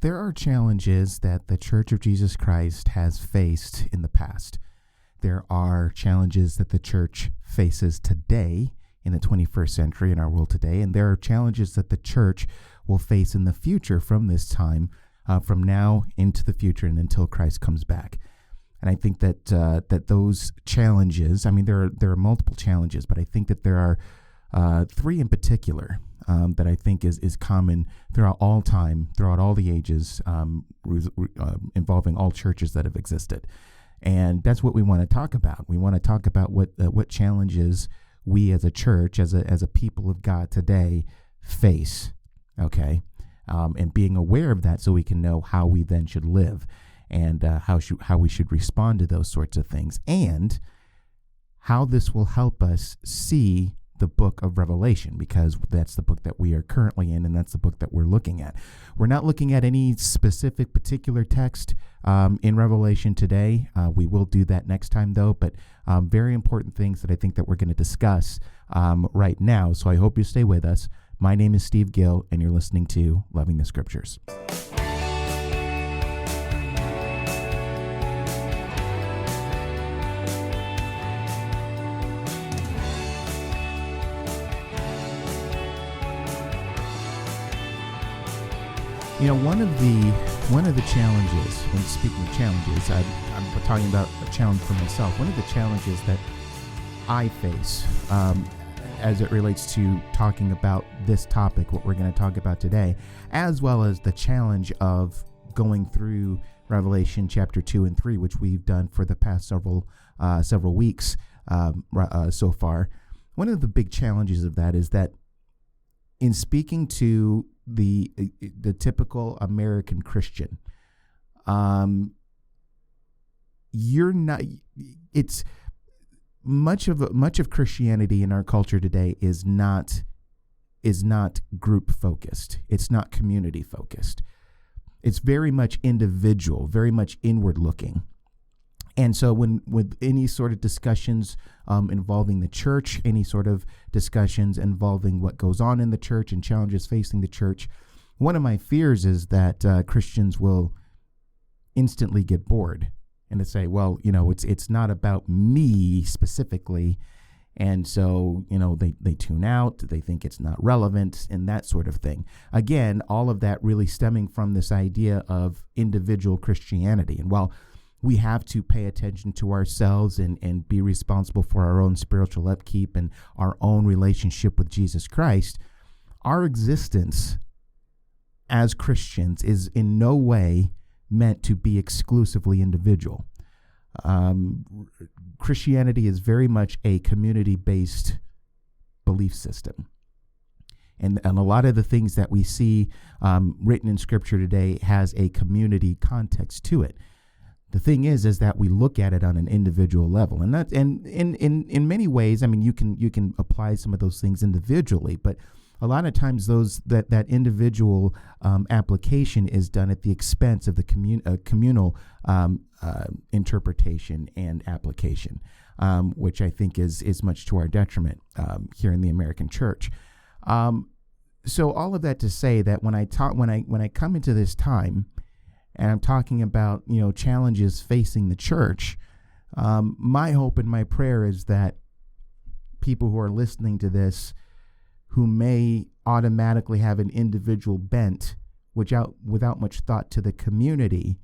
there are challenges that the Church of Jesus Christ has faced in the past. There are challenges that the church faces today in the 21st century in our world today, and there are challenges that the church will face in the future from this time, from now into the future and until Christ comes back. And I think that that those challenges, I mean, there are multiple challenges, but I think that there are three in particular that I think is common throughout all time, throughout all the ages, involving all churches that have existed. And that's what we want to talk about. We want to talk about what challenges we as a church, as a people of God today, face. Okay, and being aware of that, so we can know how we then should live, and how we should respond to those sorts of things, and how this will help us see the book of Revelation, because that's the book that we are currently in, and that's the book that we're looking at. We're not looking at any specific particular text in Revelation today. We will do that next time, though, but very important things that I think that we're going to discuss right now. So I hope you stay with us. My name is Steve Gill, and you're listening to Loving the Scriptures. You know, one of the challenges, when speaking of challenges, I'm talking about a challenge for myself. One of the challenges that I face as it relates to talking about this topic, what we're going to talk about today, as well as the challenge of going through Revelation chapter 2 and 3, which we've done for the past several weeks so far. One of the big challenges of that is that in speaking to the typical American Christian, you're not. It's much of Christianity in our culture today is not group focused. It's not community focused. It's very much individual, very much inward looking. And so with any sort of discussions involving the church, any sort of discussions involving what goes on in the church and challenges facing the church, one of my fears is that Christians will instantly get bored and to say, well, you know, it's not about me specifically. And so, you know, they tune out, they think it's not relevant, and that sort of thing. Again, all of that really stemming from this idea of individual Christianity. And while we have to pay attention to ourselves and be responsible for our own spiritual upkeep and our own relationship with Jesus Christ, our existence as Christians is in no way meant to be exclusively individual. Christianity is very much a community-based belief system. And a lot of the things that we see written in Scripture today has a community context to it. The thing is that we look at it on an individual level, and that, and in many ways, I mean, you can apply some of those things individually, but a lot of times that individual application is done at the expense of the communal interpretation and application, which I think is much to our detriment here in the American church. So all of that to say that when I come into this time, and I'm talking about, you know, challenges facing the church, my hope and my prayer is that people who are listening to this, who may automatically have an individual bent without much thought to the community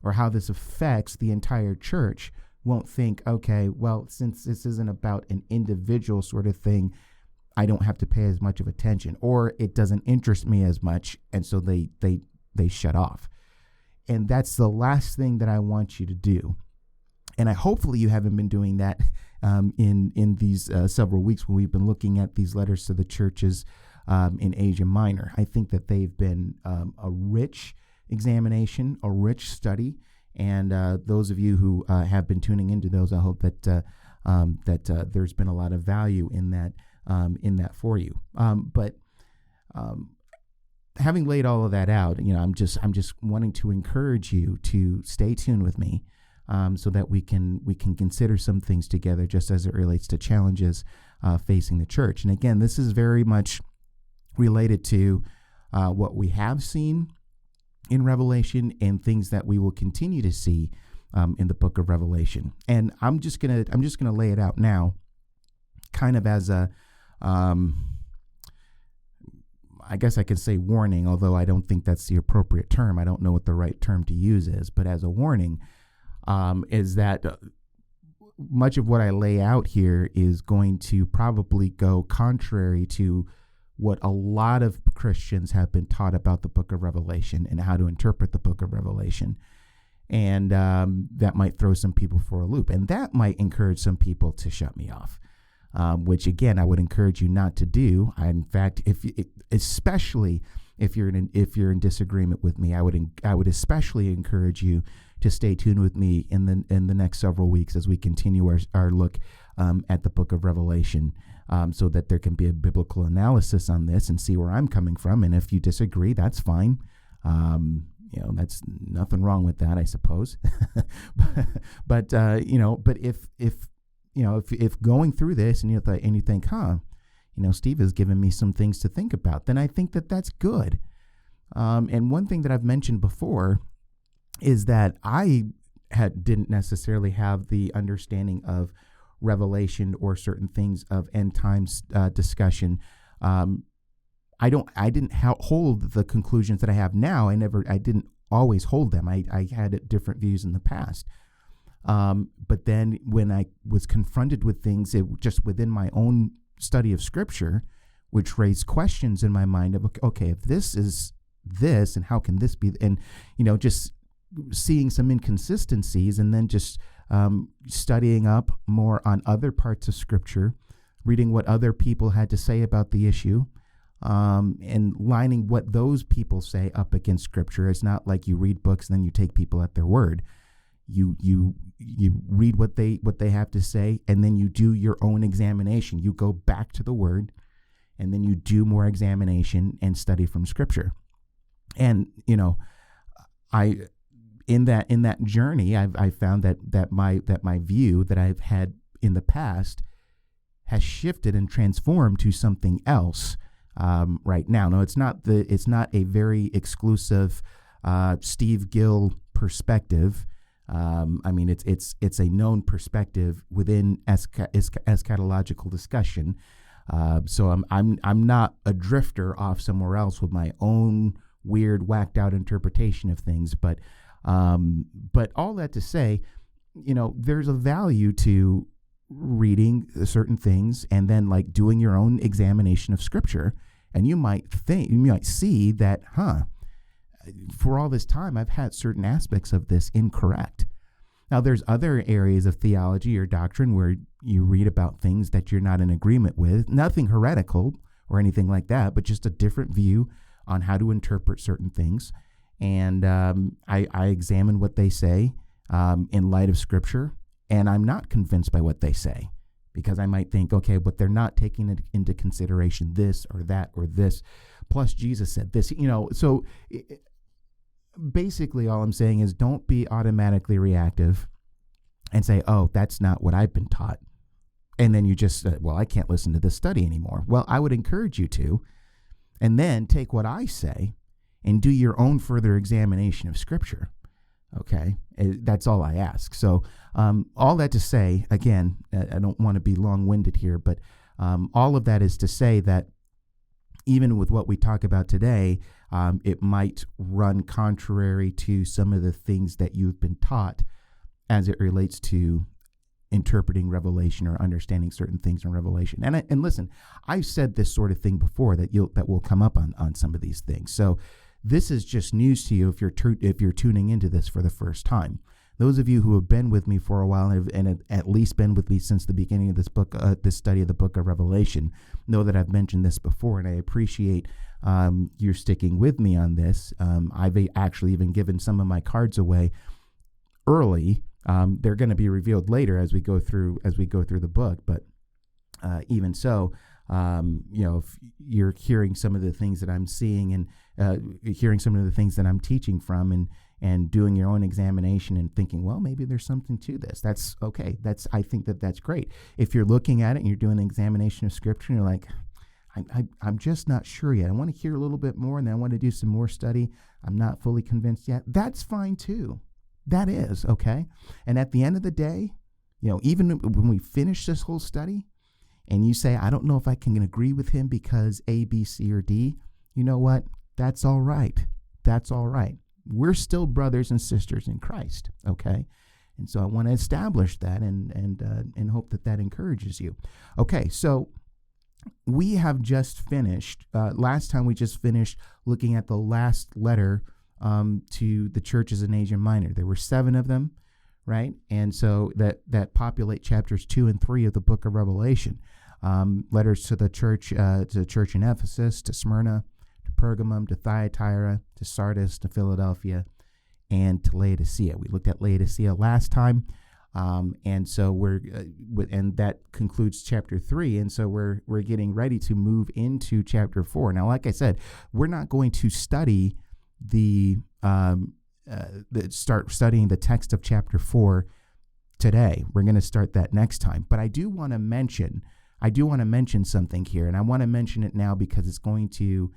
or how this affects the entire church, won't think, okay, well, since this isn't about an individual sort of thing, I don't have to pay as much of attention, or it doesn't interest me as much, and so they shut off. And that's the last thing that I want you to do. And hopefully you haven't been doing that in these several weeks when we've been looking at these letters to the churches in Asia Minor. I think that they've been a rich examination, a rich study. And those of you who have been tuning into those, I hope that there's been a lot of value in that for you. But having laid all of that out, you know, I'm just wanting to encourage you to stay tuned with me, so that we can consider some things together, just as it relates to challenges facing the church. And again, this is very much related to what we have seen in Revelation and things that we will continue to see in the book of Revelation. And I'm just gonna lay it out now, kind of as a I guess I could say warning, although I don't think that's the appropriate term. I don't know what the right term to use is, but as a warning, is that much of what I lay out here is going to probably go contrary to what a lot of Christians have been taught about the book of Revelation and how to interpret the book of Revelation. And that might throw some people for a loop. And that might encourage some people to shut me off, which, again, I would encourage you not to do. In fact, especially if you're in disagreement with me, I would especially encourage you to stay tuned with me in the next several weeks as we continue our look at the book of Revelation, so that there can be a biblical analysis on this and see where I'm coming from. And if you disagree, that's fine. That's nothing wrong with that, I suppose. but if going through this and you think, Steve has given me some things to think about, then I think that that's good. And one thing that I've mentioned before is that I didn't necessarily have the understanding of Revelation or certain things of end times discussion. I didn't hold the conclusions that I have now. I didn't always hold them. I had different views in the past. But then when I was confronted with things just within my own study of Scripture, which raised questions in my mind of, okay, if this is this, and how can this be? And, just seeing some inconsistencies, and then just studying up more on other parts of Scripture, reading what other people had to say about the issue, and lining what those people say up against Scripture. It's not like you read books and then you take people at their word. You read what they have to say, and then you do your own examination. You go back to the Word, and then you do more examination and study from Scripture. And in that journey, I found that my view that I've had in the past has shifted and transformed to something else right now. No, it's not a very exclusive Steve Gill perspective. It's a known perspective within eschatological discussion. So I'm not a drifter off somewhere else with my own weird, whacked out interpretation of things. But all that to say, there's a value to reading certain things and then like doing your own examination of Scripture, and you might see that, for all this time, I've had certain aspects of this incorrect. Now, there's other areas of theology or doctrine where you read about things that you're not in agreement with, nothing heretical or anything like that, but just a different view on how to interpret certain things. And I examine what they say in light of Scripture, and I'm not convinced by what they say, because I might think, okay, but they're not taking into consideration this or that or this. Plus, Jesus said this, So basically, all I'm saying is don't be automatically reactive and say, oh, that's not what I've been taught. And then you just, I can't listen to this study anymore. Well, I would encourage you to, and then take what I say and do your own further examination of Scripture. Okay, that's all I ask. So all that to say, again, I don't want to be long-winded here, but all of that is to say that even with what we talk about today, it might run contrary to some of the things that you've been taught as it relates to interpreting Revelation or understanding certain things in Revelation. And listen, I've said this sort of thing before that will come up on some of these things. So this is just news to you if you're tuning into this for the first time. Those of you who have been with me for a while and have at least been with me since the beginning of this book, this study of the book of Revelation, know that I've mentioned this before, and I appreciate you're sticking with me on this. I've actually even given some of my cards away early. They're going to be revealed later as we go through the book, but even so, if you're hearing some of the things that I'm seeing and hearing some of the things that I'm teaching from, and doing your own examination and thinking, well, maybe there's something to this. That's okay. I think that's great. If you're looking at it and you're doing an examination of Scripture and you're like, I'm just not sure yet. I want to hear a little bit more, and then I want to do some more study. I'm not fully convinced yet. That's fine too. That is, okay? And at the end of the day, even when we finish this whole study, and you say, I don't know if I can agree with him because A, B, C, or D, you know what? That's all right. That's all right. We're still brothers and sisters in Christ, okay? And so I want to establish that and hope that encourages you. Okay, so we have just finished, last time we just finished looking at the last letter to the churches in Asia Minor. There were 7 of them, right? And so that populate chapters 2 and 3 of the book of Revelation. Letters to the church in Ephesus, to Smyrna, to Pergamum, to Thyatira, to Sardis, to Philadelphia, and to Laodicea. We looked at Laodicea last time, and so and that concludes chapter 3. And so we're getting ready to move into chapter 4. Now, like I said, we're not going to study start studying the text of chapter 4 today. We're going to start that next time. But I do want to mention something here, and I want to mention it now because it's going to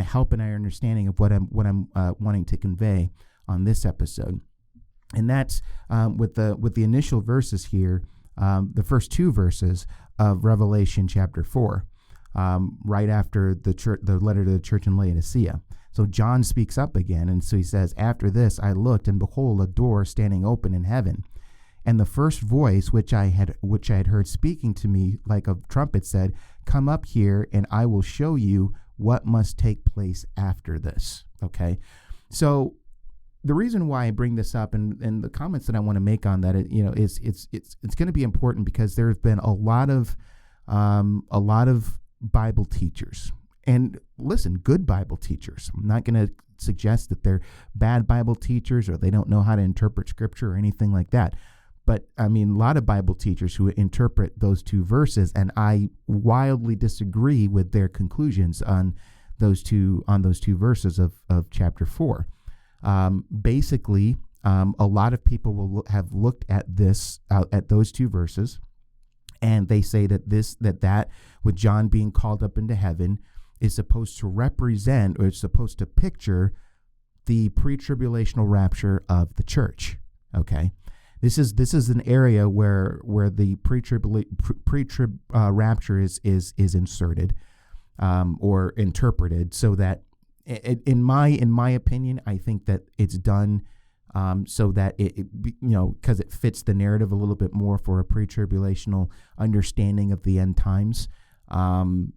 help in our understanding of what I'm wanting to convey on this episode. And that's with the initial verses here, the first 2 verses of Revelation chapter 4, right after the letter to the church in Laodicea. So John speaks up again, and so he says, "After this I looked, and behold, a door standing open in heaven. And the first voice which I had heard speaking to me like a trumpet said, 'Come up here, and I will show you what must take place after this.'" Okay, so the reason why I bring this up and the comments that I want to make on that, is it's going to be important because there have been a lot of Bible teachers. And listen, good Bible teachers. I'm not going to suggest that they're bad Bible teachers or they don't know how to interpret Scripture or anything like that. But I mean, a lot of Bible teachers who interpret those 2 verses, and I wildly disagree with their conclusions on those two verses of chapter 4. Basically, a lot of people will have looked at those 2 verses, and they say that with John being called up into heaven is supposed to represent, or is supposed to picture, the pre-tribulational rapture of the church. Okay, this is an area where the pre-trib rapture is inserted or interpreted, so that in my opinion, I think that it's done so that because it fits the narrative a little bit more for a pre-tribulational understanding of the end times, and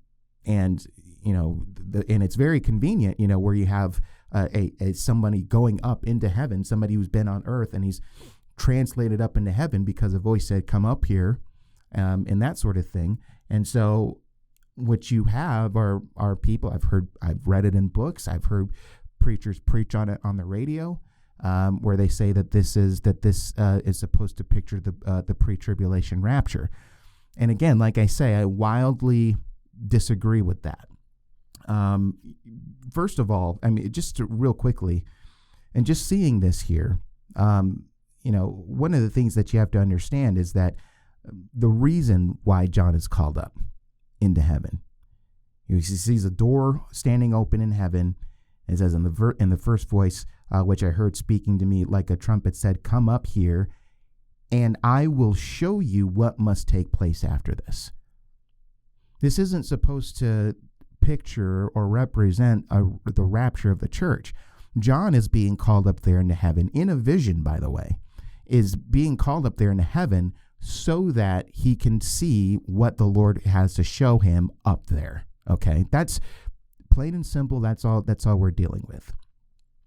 it's very convenient, where you have somebody going up into heaven, somebody who's been on earth, and he's translated up into heaven because a voice said, "Come up here," and that sort of thing. And so what you have are people, I've read it in books, I've heard preachers preach on it on the radio, where they say that this is supposed to picture the pre-tribulation rapture. And again, like I say, I wildly disagree with that. First of all, I mean, real quickly, and just seeing this here, one of the things that you have to understand is that the reason why John is called up into heaven, he sees a door standing open in heaven. It says in the first voice, which I heard speaking to me like a trumpet said, "Come up here, and I will show you what must take place after this." This isn't supposed to picture or represent the rapture of the church. John is being called up there into heaven in a vision, by the way, is being called up there into heaven so that he can see what the Lord has to show him up there. Okay, that's plain and simple. That's all we're dealing with.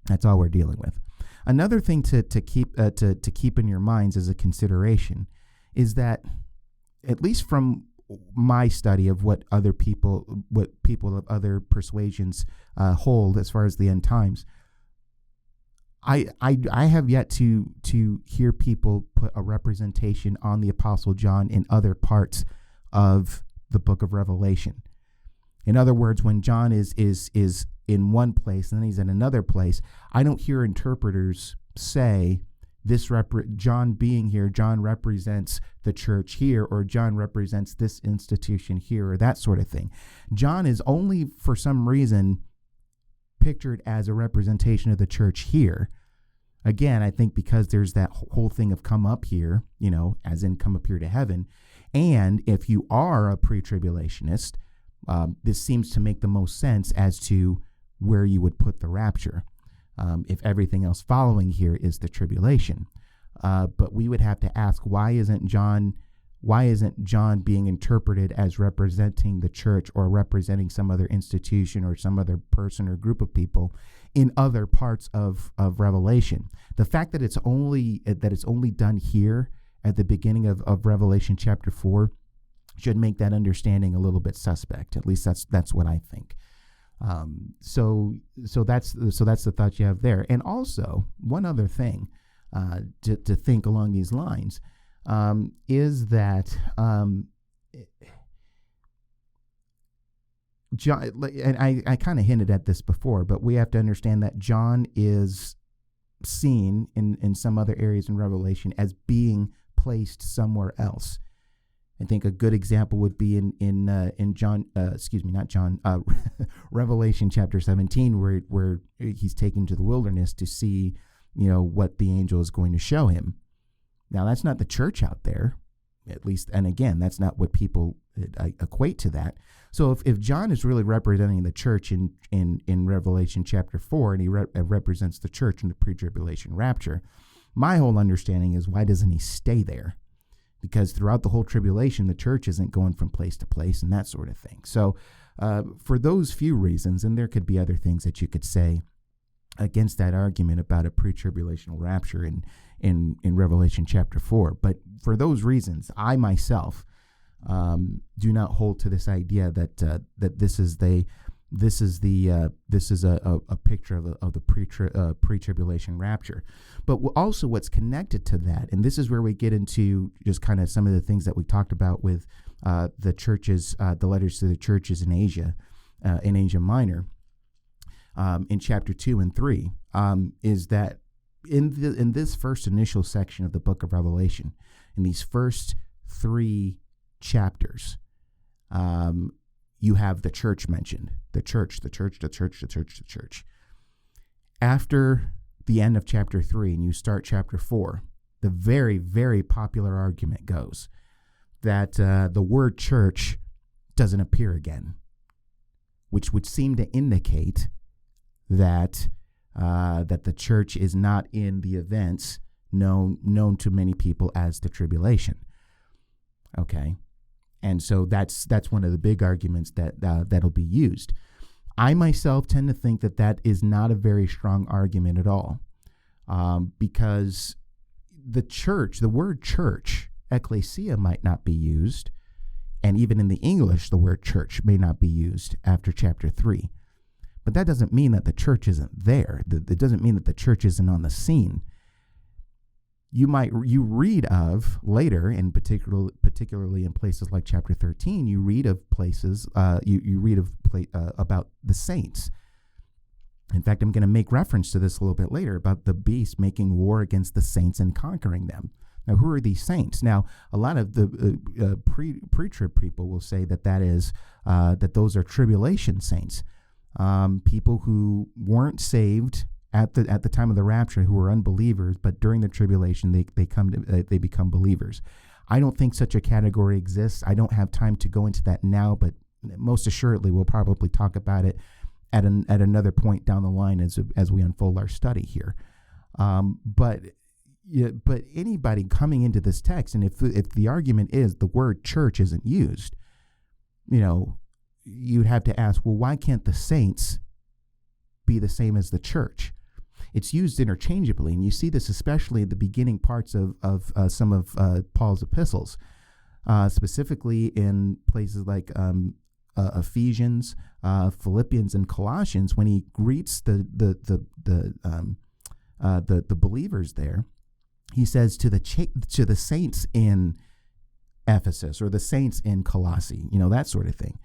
That's all we're dealing with. Another thing to keep in your minds as a consideration is that, at least from my study of what people of other persuasions hold as far as the end times, I have yet to hear people put a representation on the Apostle John in other parts of the book of Revelation. In other words, when John is in one place and then he's in another place, I don't hear interpreters say John being here, John represents the church here, or John represents this institution here, or that sort of thing. John is only, for some reason, pictured as a representation of the church here. Again, I think because there's that whole thing of come up here, as in come up here to heaven. And if you are a pre-tribulationist, this seems to make the most sense as to where you would put the rapture. If everything else following here is the tribulation. But we would have to ask, why isn't John being interpreted as representing the church or representing some other institution or some other person or group of people in other parts of Revelation? The fact that it's only done here at the beginning of Revelation chapter 4 should make that understanding a little bit suspect. At least that's what I think. So that's the thought you have there. And also, one other thing to think along these lines is that John, and I kind of hinted at this before, but we have to understand that John is seen in some other areas in Revelation as being placed somewhere else. I think a good example would be in Revelation chapter 17, where he's taken to the wilderness to see, what the angel is going to show him. Now, that's not the church out there, at least, and again, that's not what people equate to that. So if John is really representing the church in Revelation chapter 4, and he represents the church in the pre-tribulation rapture, my whole understanding is, why doesn't he stay there? Because throughout the whole tribulation, the church isn't going from place to place and that sort of thing. So for those few reasons, and there could be other things that you could say against that argument about a pre-tribulational rapture in Revelation chapter 4. But for those reasons, I myself do not hold to this idea that this is a picture of the pre-tribulation rapture. But also what's connected to that, and this is where we get into just kind of some of the things that we talked about with the churches, the letters to the churches in Asia Minor, in chapter 2 and 3, is that in this first initial section of the book of Revelation, in these first 3 chapters, you have the church mentioned, the church. After the end of chapter 3 and you start chapter 4, the very, very popular argument goes that the word church doesn't appear again, which would seem to indicate that the church is not in the events known to many people as the tribulation. Okay. And so that's one of the big arguments that'll be used. I myself tend to think that is not a very strong argument at all, because the church, the word church, ecclesia, might not be used, and even in the English, the word church may not be used after chapter 3. But that doesn't mean that the church isn't there. It doesn't mean that the church isn't on the scene. You read of later, and particularly in places like chapter 13, you read of places, about the saints. In fact, I'm going to make reference to this a little bit later about the beast making war against the saints and conquering them. Now, who are these saints? Now, a lot of the pre-trib people will say that those are tribulation saints, people who weren't saved at the time of the rapture, who were unbelievers, but during the tribulation they become believers. I don't think such a category exists. I don't have time to go into that now, but most assuredly we'll probably talk about it at another point down the line as we unfold our study here. But anybody coming into this text, and if the argument is the word church isn't used, you'd have to ask, well, why can't the saints be the same as the church? It's used interchangeably, and you see this especially at the beginning parts of some of Paul's epistles, specifically in places like Ephesians, Philippians, and Colossians. When he greets the believers there, he says to the saints in Ephesus, or the saints in Colossae, that sort of thing.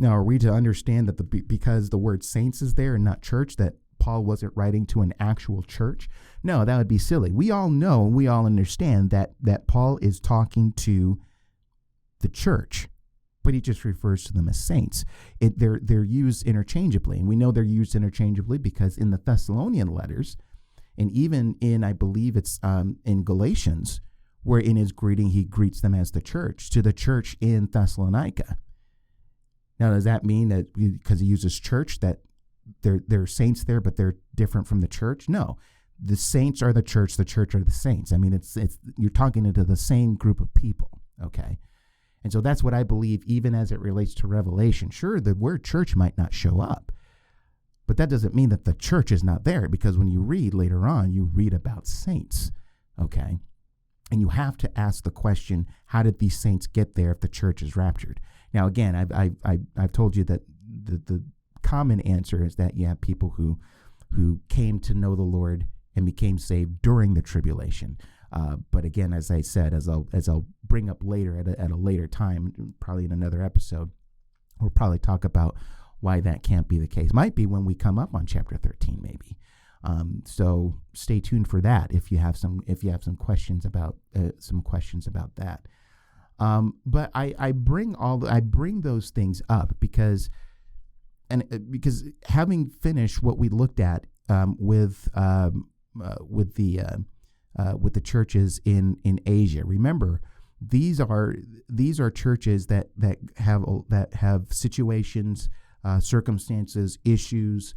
Now, are we to understand that because the word saints is there and not church, that Paul wasn't writing to an actual church. No, that would be silly. We all know, we all understand that Paul is talking to the church, but he just refers to them as saints. They're used interchangeably, and we know they're used interchangeably because in the Thessalonian letters, and even in, I believe it's in Galatians, where in his greeting he greets them as the church, to the church in Thessalonica. Now, does that mean that because he uses church that they're saints there, but they're different from the church? No, the saints are the church are the saints. I mean, it's you're talking into the same group of people, okay? And so that's what I believe, even as it relates to Revelation. Sure, the word church might not show up, but that doesn't mean that the church is not there, because when you read later on, you read about saints, okay? And you have to ask the question, how did these saints get there if the church is raptured? Now, again, I've told you that the common answer is that you have people who came to know the Lord and became saved during the tribulation. But again, as I said, as I'll bring up later at a later time, probably in another episode, we'll probably talk about why that can't be the case. Might be when we come up on chapter 13, maybe. So stay tuned for that if you have some questions about that. But I bring those things up because having finished what we looked at with the churches in Asia. Remember, these are churches that have situations, circumstances, issues,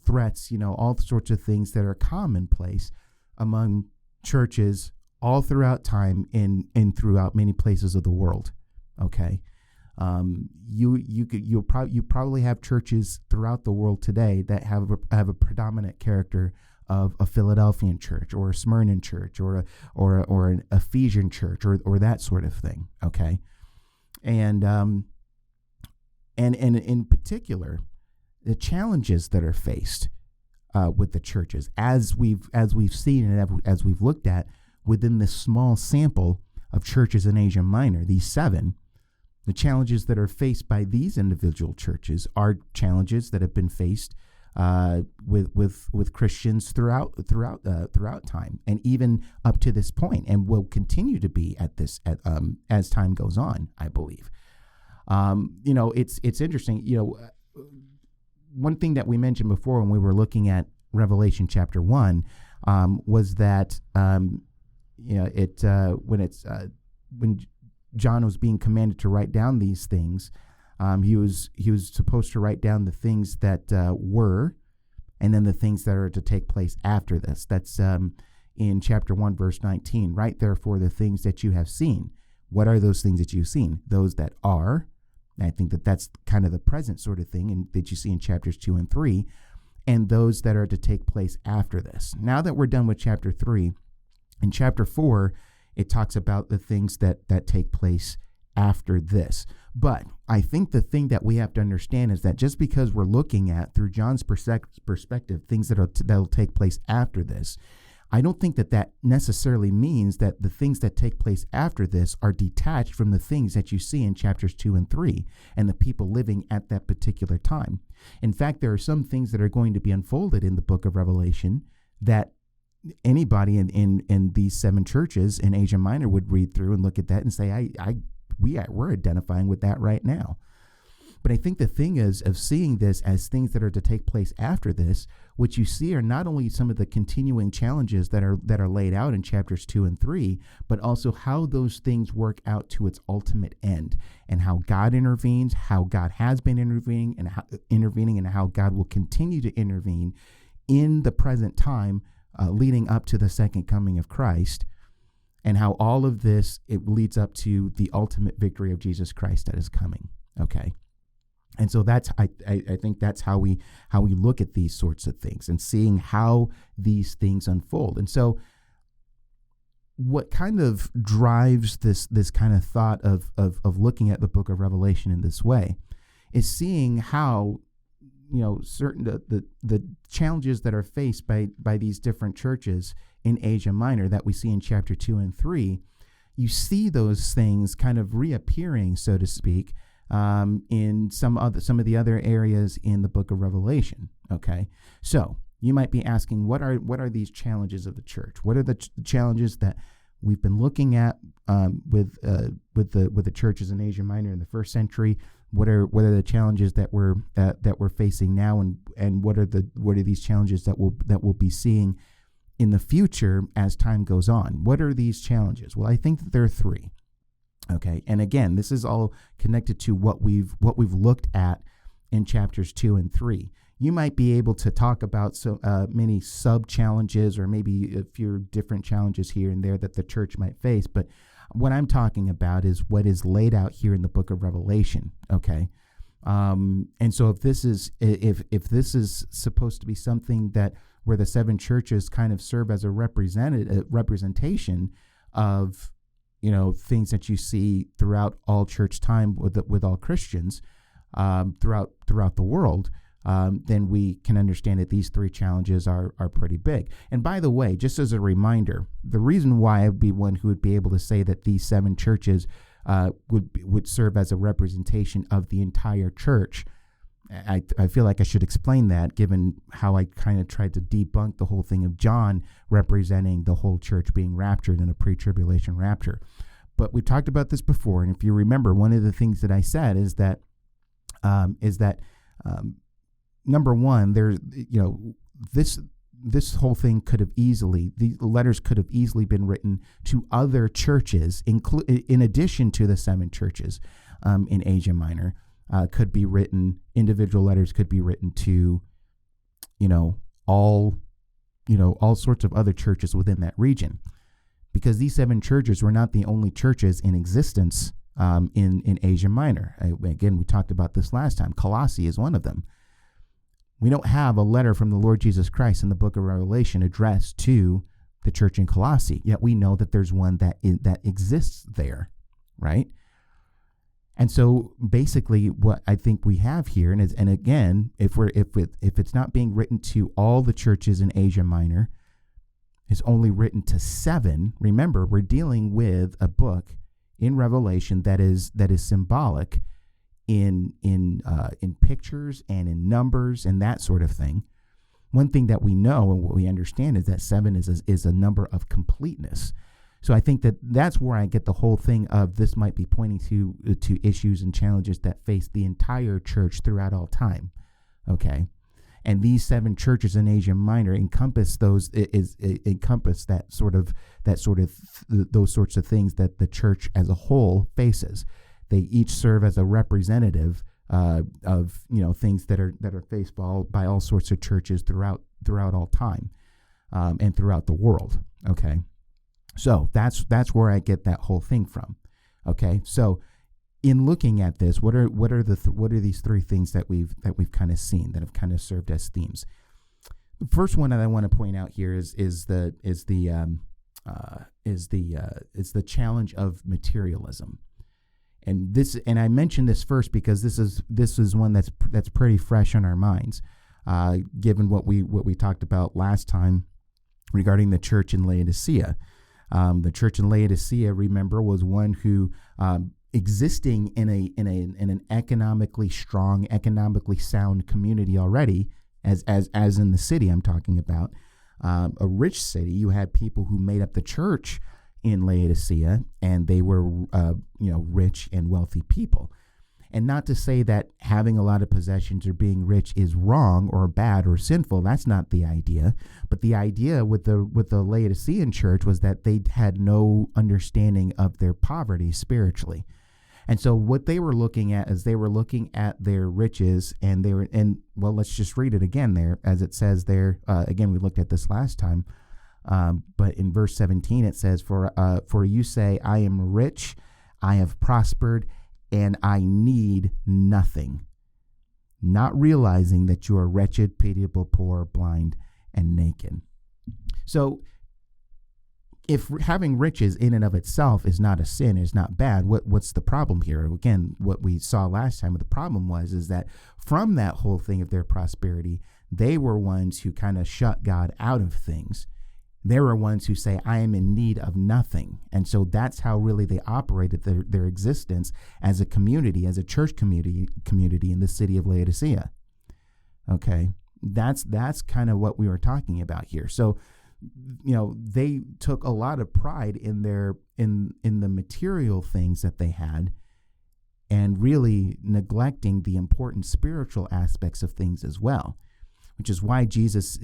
threats, all sorts of things that are commonplace among churches all throughout time and throughout many places of the world. Okay. You probably have churches throughout the world today that have a predominant character of a Philadelphian church or a Smyrna church or an Ephesian church or that sort of thing. Okay. And in particular, the challenges that are faced with the churches, as we've seen and as we've looked at within this small sample of churches in Asia Minor, these 7, the challenges that are faced by these individual churches are challenges that have been faced with Christians throughout time, and even up to this point, and will continue to be as time goes on, I believe. It's interesting. One thing that we mentioned before when we were looking at Revelation chapter 1 was that when John was being commanded to write down these things, he was supposed to write down the things that were, and then the things that are to take place after this. That's in chapter 1, verse 19. Write therefore the things that you have seen. What are those things that you've seen? Those that are. And I think that that's kind of the present sort of thing, and that you see in chapters 2 and 3, and those that are to take place after this. Now that we're done with chapter 3, in chapter 4, it talks about the things that take place after this. But I think the thing that we have to understand is that just because we're looking at, through John's perspective, things that'll take place after this, I don't think that necessarily means that the things that take place after this are detached from the things that you see in chapters 2 and 3 and the people living at that particular time. In fact, there are some things that are going to be unfolded in the book of Revelation that anybody in these 7 churches in Asia Minor would read through and look at that and say, we're identifying with that right now. But I think the thing is of seeing this as things that are to take place after this, what you see are not only some of the continuing challenges that are laid out in chapters 2 and 3, but also how those things work out to its ultimate end, and how God intervenes, how God has been intervening, and how God will continue to intervene in the present time, leading up to the second coming of Christ, and how all of this, it leads up to the ultimate victory of Jesus Christ that is coming. Okay. And so that's, I think that's how we look at these sorts of things and seeing how these things unfold. And so what kind of drives this kind of thought of looking at the book of Revelation in this way is seeing how, certain the challenges that are faced by these different churches in Asia Minor that we see in chapter 2 and 3, you see those things kind of reappearing, so to speak, in some of the other areas in the book of Revelation. Okay, so you might be asking, what are these challenges of the church? What are the challenges that we've been looking at with the churches in Asia Minor in the first century? What are the challenges that we're facing now, and what are these challenges that we'll be seeing in the future as time goes on? What are these challenges? Well, I think that there are three. Okay, and again, this is all connected to what we've looked at in chapters 2 and 3. You might be able to talk about so many sub challenges, or maybe a few different challenges here and there that the church might face, but what I'm talking about is what is laid out here in the book of Revelation. Okay, and so if this is supposed to be something that where the seven churches kind of serve as a representation of things that you see throughout all church time with all Christians throughout the world, then we can understand that these three challenges are pretty big. And by the way, just as a reminder, the reason why I'd be one who would be able to say that these seven churches would serve as a representation of the entire church, I feel like I should explain that, given how I kind of tried to debunk the whole thing of John representing the whole church being raptured in a pre-tribulation rapture. But we talked about this before, and if you remember, one of the things that I said is that number one, this whole thing could have easily, the letters could have easily been written to other churches, in addition to the seven churches in Asia Minor. Could be written, individual letters could be written to, all sorts of other churches within that region, because these seven churches were not the only churches in existence in Asia Minor. Again, we talked about this last time. Colossae is one of them. We don't have a letter from the Lord Jesus Christ in the book of Revelation addressed to the church in Colossae, yet we know that there's one that exists there, right? And so basically what I think we have here, and again, if it's not being written to all the churches in Asia Minor, it's only written to seven. Remember, we're dealing with a book in Revelation that is symbolic in pictures and in numbers and that sort of thing. One thing that we know and what we understand is that seven is a number of completeness. So I think that's where I get the whole thing of this might be pointing to issues and challenges that face the entire church throughout all time. Okay, and these seven churches in Asia Minor encompass those those sorts of things that the church as a whole faces. They each serve as a representative of things that are faced by all sorts of churches throughout all time and throughout the world. Okay. So that's where I get that whole thing from. Okay, so in looking at this, what are these three things that we've kind of seen that have kind of served as themes? The first one that I want to point out here is the challenge of materialism, and I mentioned this first because this is one that's pretty fresh on our minds, given what we talked about last time regarding the church in Laodicea. The church in Laodicea, remember, was one who, existing in an economically strong, economically sound community already, as in the city I'm talking about, a rich city. You had people who made up the church in Laodicea, and they were rich and wealthy people. And not to say that having a lot of possessions or being rich is wrong or bad or sinful. That's not the idea. But the idea with the Laodicean church was that they had no understanding of their poverty spiritually. And so what they were looking at is they were looking at their riches, and let's just read it again there, as it says there. Again, we looked at this last time. But in verse 17, it says, For you say, I am rich, I have prospered, and I need nothing, not realizing that you are wretched, pitiable, poor, blind, and naked. So if having riches in and of itself is not a sin, is not bad, what's the problem here? Again, what we saw last time, what the problem is that from that whole thing of their prosperity, they were ones who kind of shut God out of things. They're ones who say, I am in need of nothing. And so that's how really they operated their existence as a community, as a church community in the city of Laodicea. Okay, that's kind of what we were talking about here. So, they took a lot of pride in the material things that they had, and really neglecting the important spiritual aspects of things as well, which is why Jesus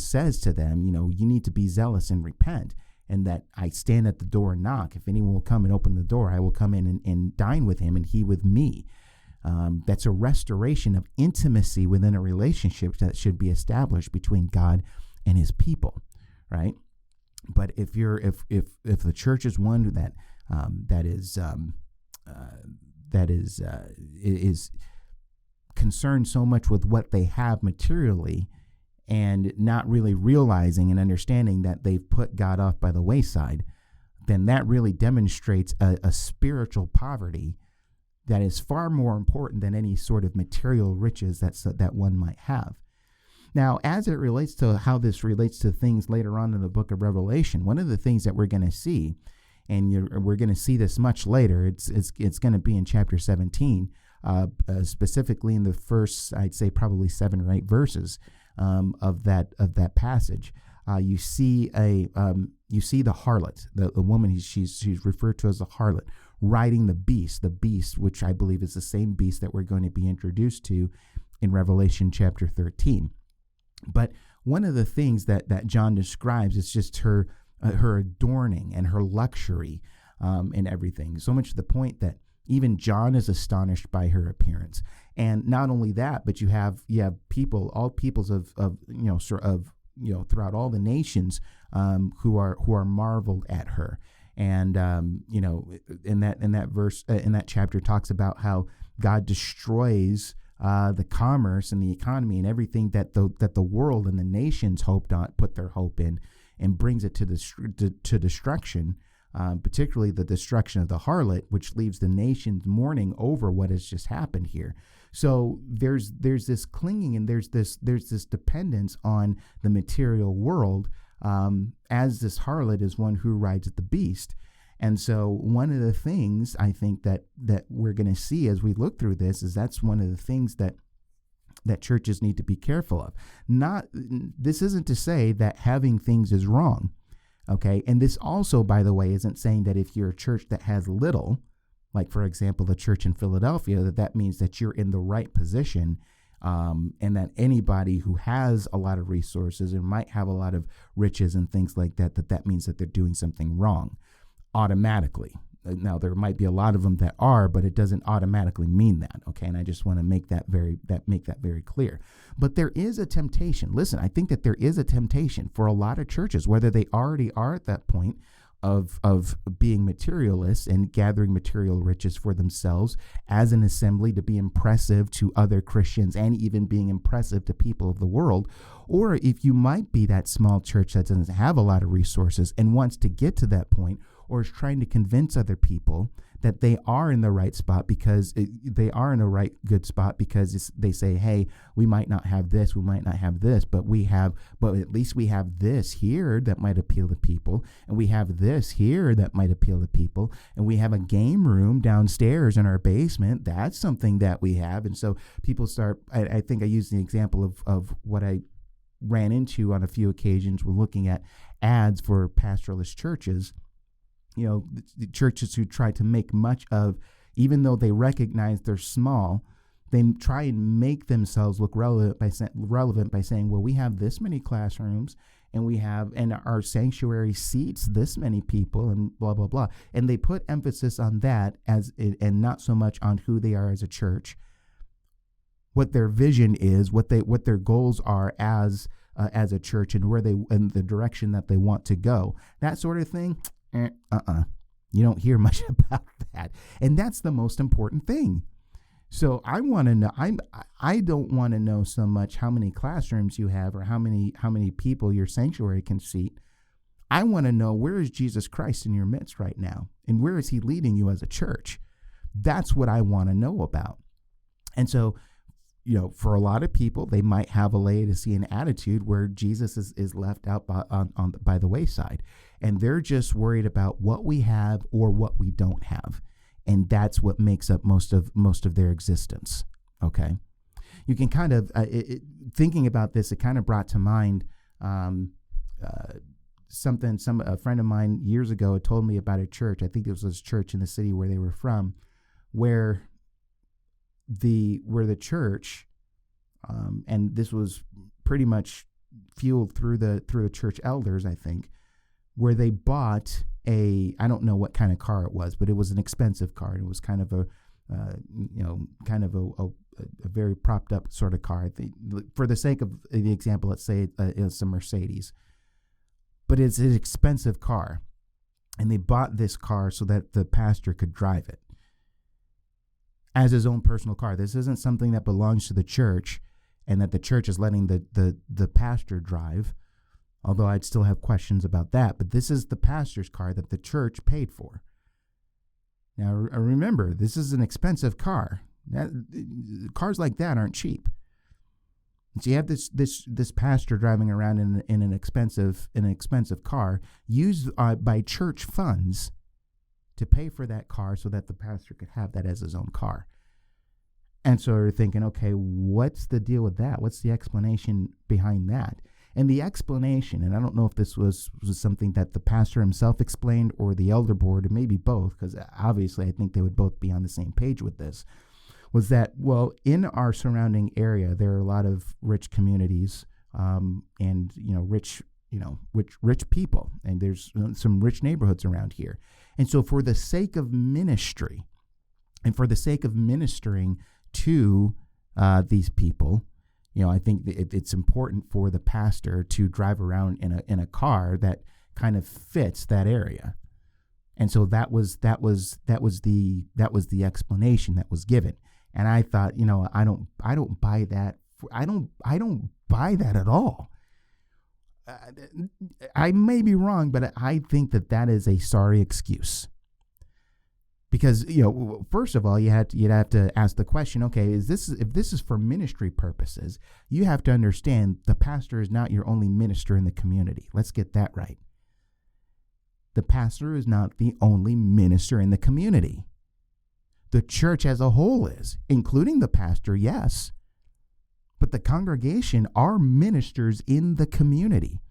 says to them, you need to be zealous and repent, and that I stand at the door and knock. If anyone will come and open the door, I will come in and dine with him and he with me. That's a restoration of intimacy within a relationship that should be established between God and his people, right? But if the church is one that is concerned so much with what they have materially, and not really realizing and understanding that they've put God off by the wayside, then that really demonstrates a spiritual poverty that is far more important than any sort of material riches that one might have. Now, as it relates to how this relates to things later on in the book of Revelation, one of the things that we're going to see, and we're going to see this much later, it's going to be in chapter 17, specifically in the first, I'd say probably 7 or 8 verses of that passage. You see the harlot, the woman. She's referred to as a harlot, riding the beast, which I believe is the same beast that we're going to be introduced to in Revelation chapter 13. But one of the things that John describes is just her adorning and her luxury and everything, so much to the point that even John is astonished by her appearance. And not only that, but you have people, all peoples of throughout all the nations who are marveled at her. And in that chapter talks about how God destroys the commerce and the economy and everything that the world and the nations put their hope in, and brings it to destruction. Particularly the destruction of the harlot, which leaves the nations mourning over what has just happened here. So there's this clinging, and there's this dependence on the material world, as this harlot is one who rides the beast. And so one of the things I think that we're going to see as we look through this is that's one of the things that churches need to be careful of. This isn't to say that having things is wrong. Okay, and this also, by the way, isn't saying that if you're a church that has little, like, for example, the church in Philadelphia, that means that you're in the right position, and that anybody who has a lot of resources and might have a lot of riches and things like that means that they're doing something wrong automatically. Now, there might be a lot of them that are, but it doesn't automatically mean that, okay? And I just want to make that very clear. But there is a temptation. Listen, I think that there is a temptation for a lot of churches, whether they already are at that point of being materialists and gathering material riches for themselves as an assembly to be impressive to other Christians and even being impressive to people of the world. Or if you might be that small church that doesn't have a lot of resources and wants to get to that point, or is trying to convince other people that they are in the right spot because they are in a right good spot because they say, hey, we might not have this, we might not have this, but at least we have this here that might appeal to people, and we have this here that might appeal to people, and we have a game room downstairs in our basement. That's something that we have. And so people start, I think I used the example of what I ran into on a few occasions when looking at ads for pastoralist churches. The churches who try to make much of, even though they recognize they're small, they try and make themselves look relevant by saying, well, we have this many classrooms, and our sanctuary seats this many people, and blah, blah, blah. And they put emphasis on that and not so much on who they are as a church, what their vision is, what their goals are as a church, and the direction that they want to go. That sort of thing. You don't hear much about that, and that's the most important thing. So I want to know. I don't want to know so much how many classrooms you have or how many people your sanctuary can seat. I want to know, where is Jesus Christ in your midst right now, and where is He leading you as a church? That's what I want to know about. And so, for a lot of people, they might have a Laodicean attitude where Jesus is left out by the wayside, and they're just worried about what we have or what we don't have, and that's what makes up most of their existence. Okay, you can kind of thinking about this. It kind of brought to mind something. A friend of mine years ago had told me about a church. I think it was this church in the city where they were from, where the church, and this was pretty much fueled through the church elders, I think, where they bought I don't know what kind of car it was, but it was an expensive car. It was kind of a very propped up sort of car. For the sake of the example, let's say it's a Mercedes, but it's an expensive car, and they bought this car so that the pastor could drive it as his own personal car. This isn't something that belongs to the church and that the church is letting the pastor drive, although I'd still have questions about that. But this is the pastor's car that the church paid for. Now, remember, this is an expensive car. Cars like that aren't cheap. So you have this pastor driving around in an expensive car used by church funds to pay for that car so that the pastor could have that as his own car. And so we're thinking, okay, what's the deal with that? What's the explanation behind that? And the explanation, and I don't know if this was something that the pastor himself explained or the elder board, or maybe both, because obviously I think they would both be on the same page with this, was that, well, in our surrounding area, there are a lot of rich communities, and rich people, and there's some rich neighborhoods around here. And so for the sake of ministry and for the sake of ministering to these people, I think it's important for the pastor to drive around in a car that kind of fits that area. And so that was the explanation that was given. And I thought, I don't buy that. I don't buy that at all. I may be wrong, but I think that is a sorry excuse. Because, first of all, you'd have to ask the question, okay, if this is for ministry purposes, you have to understand the pastor is not your only minister in the community. Let's get that right. The pastor is not the only minister in the community. The church as a whole is, including the pastor, yes. But the congregation are ministers in the community.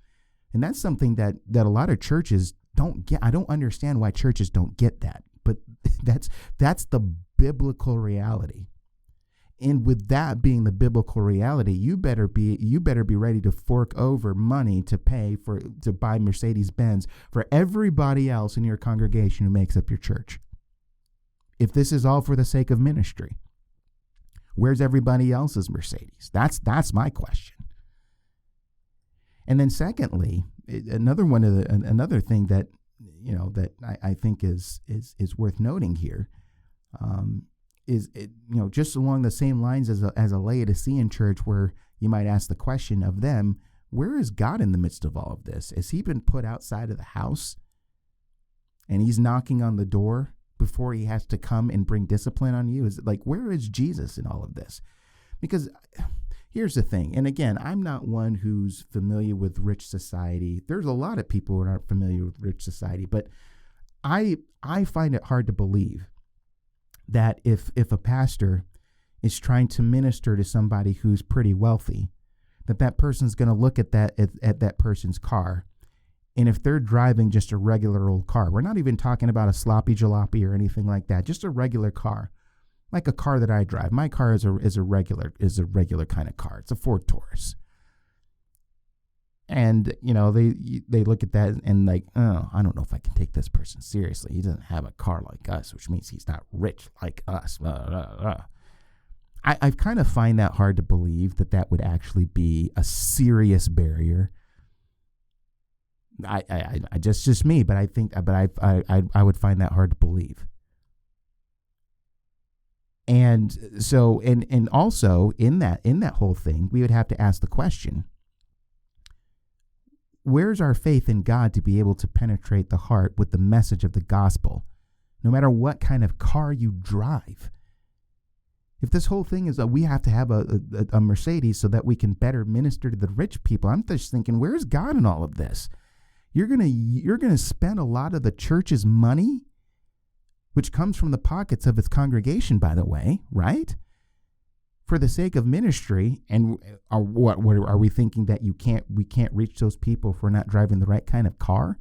And that's something that a lot of churches don't get. I don't understand why churches don't get that. But that's the biblical reality. And with that being the biblical reality, you better be ready to fork over money to buy Mercedes-Benz for everybody else in your congregation who makes up your church. If this is all for the sake of ministry, where's everybody else's Mercedes? That's my question. And then secondly, another thing that that I think is worth noting here, is just along the same lines as a Laodicean church, where you might ask the question of them, where is God in the midst of all of this? Has he been put outside of the house and he's knocking on the door before he has to come and bring discipline on you? Is it like, where is Jesus in all of this? Because here's the thing, and again, I'm not one who's familiar with rich society. There's a lot of people who aren't familiar with rich society, but I find it hard to believe that if a pastor is trying to minister to somebody who's pretty wealthy, that person's going to look at that person's car, and if they're driving just a regular old car, we're not even talking about a sloppy jalopy or anything like that, just a regular car. Like a car that I drive. My car is a regular kind of car. It's a Ford Taurus. And, they look at that and like, oh, I don't know if I can take this person seriously. He doesn't have a car like us, which means he's not rich like us. I kind of find that hard to believe that would actually be a serious barrier. I just me, but I would find that hard to believe. And so, and also in that whole thing, we would have to ask the question, where's our faith in God to be able to penetrate the heart with the message of the gospel, no matter what kind of car you drive? If this whole thing is that we have to have a Mercedes so that we can better minister to the rich people, I'm just thinking, where's God in all of this? You're gonna spend a lot of the church's money, which comes from the pockets of its congregation, by the way, right? For the sake of ministry, and what are we thinking that we can't reach those people if we're not driving the right kind of car?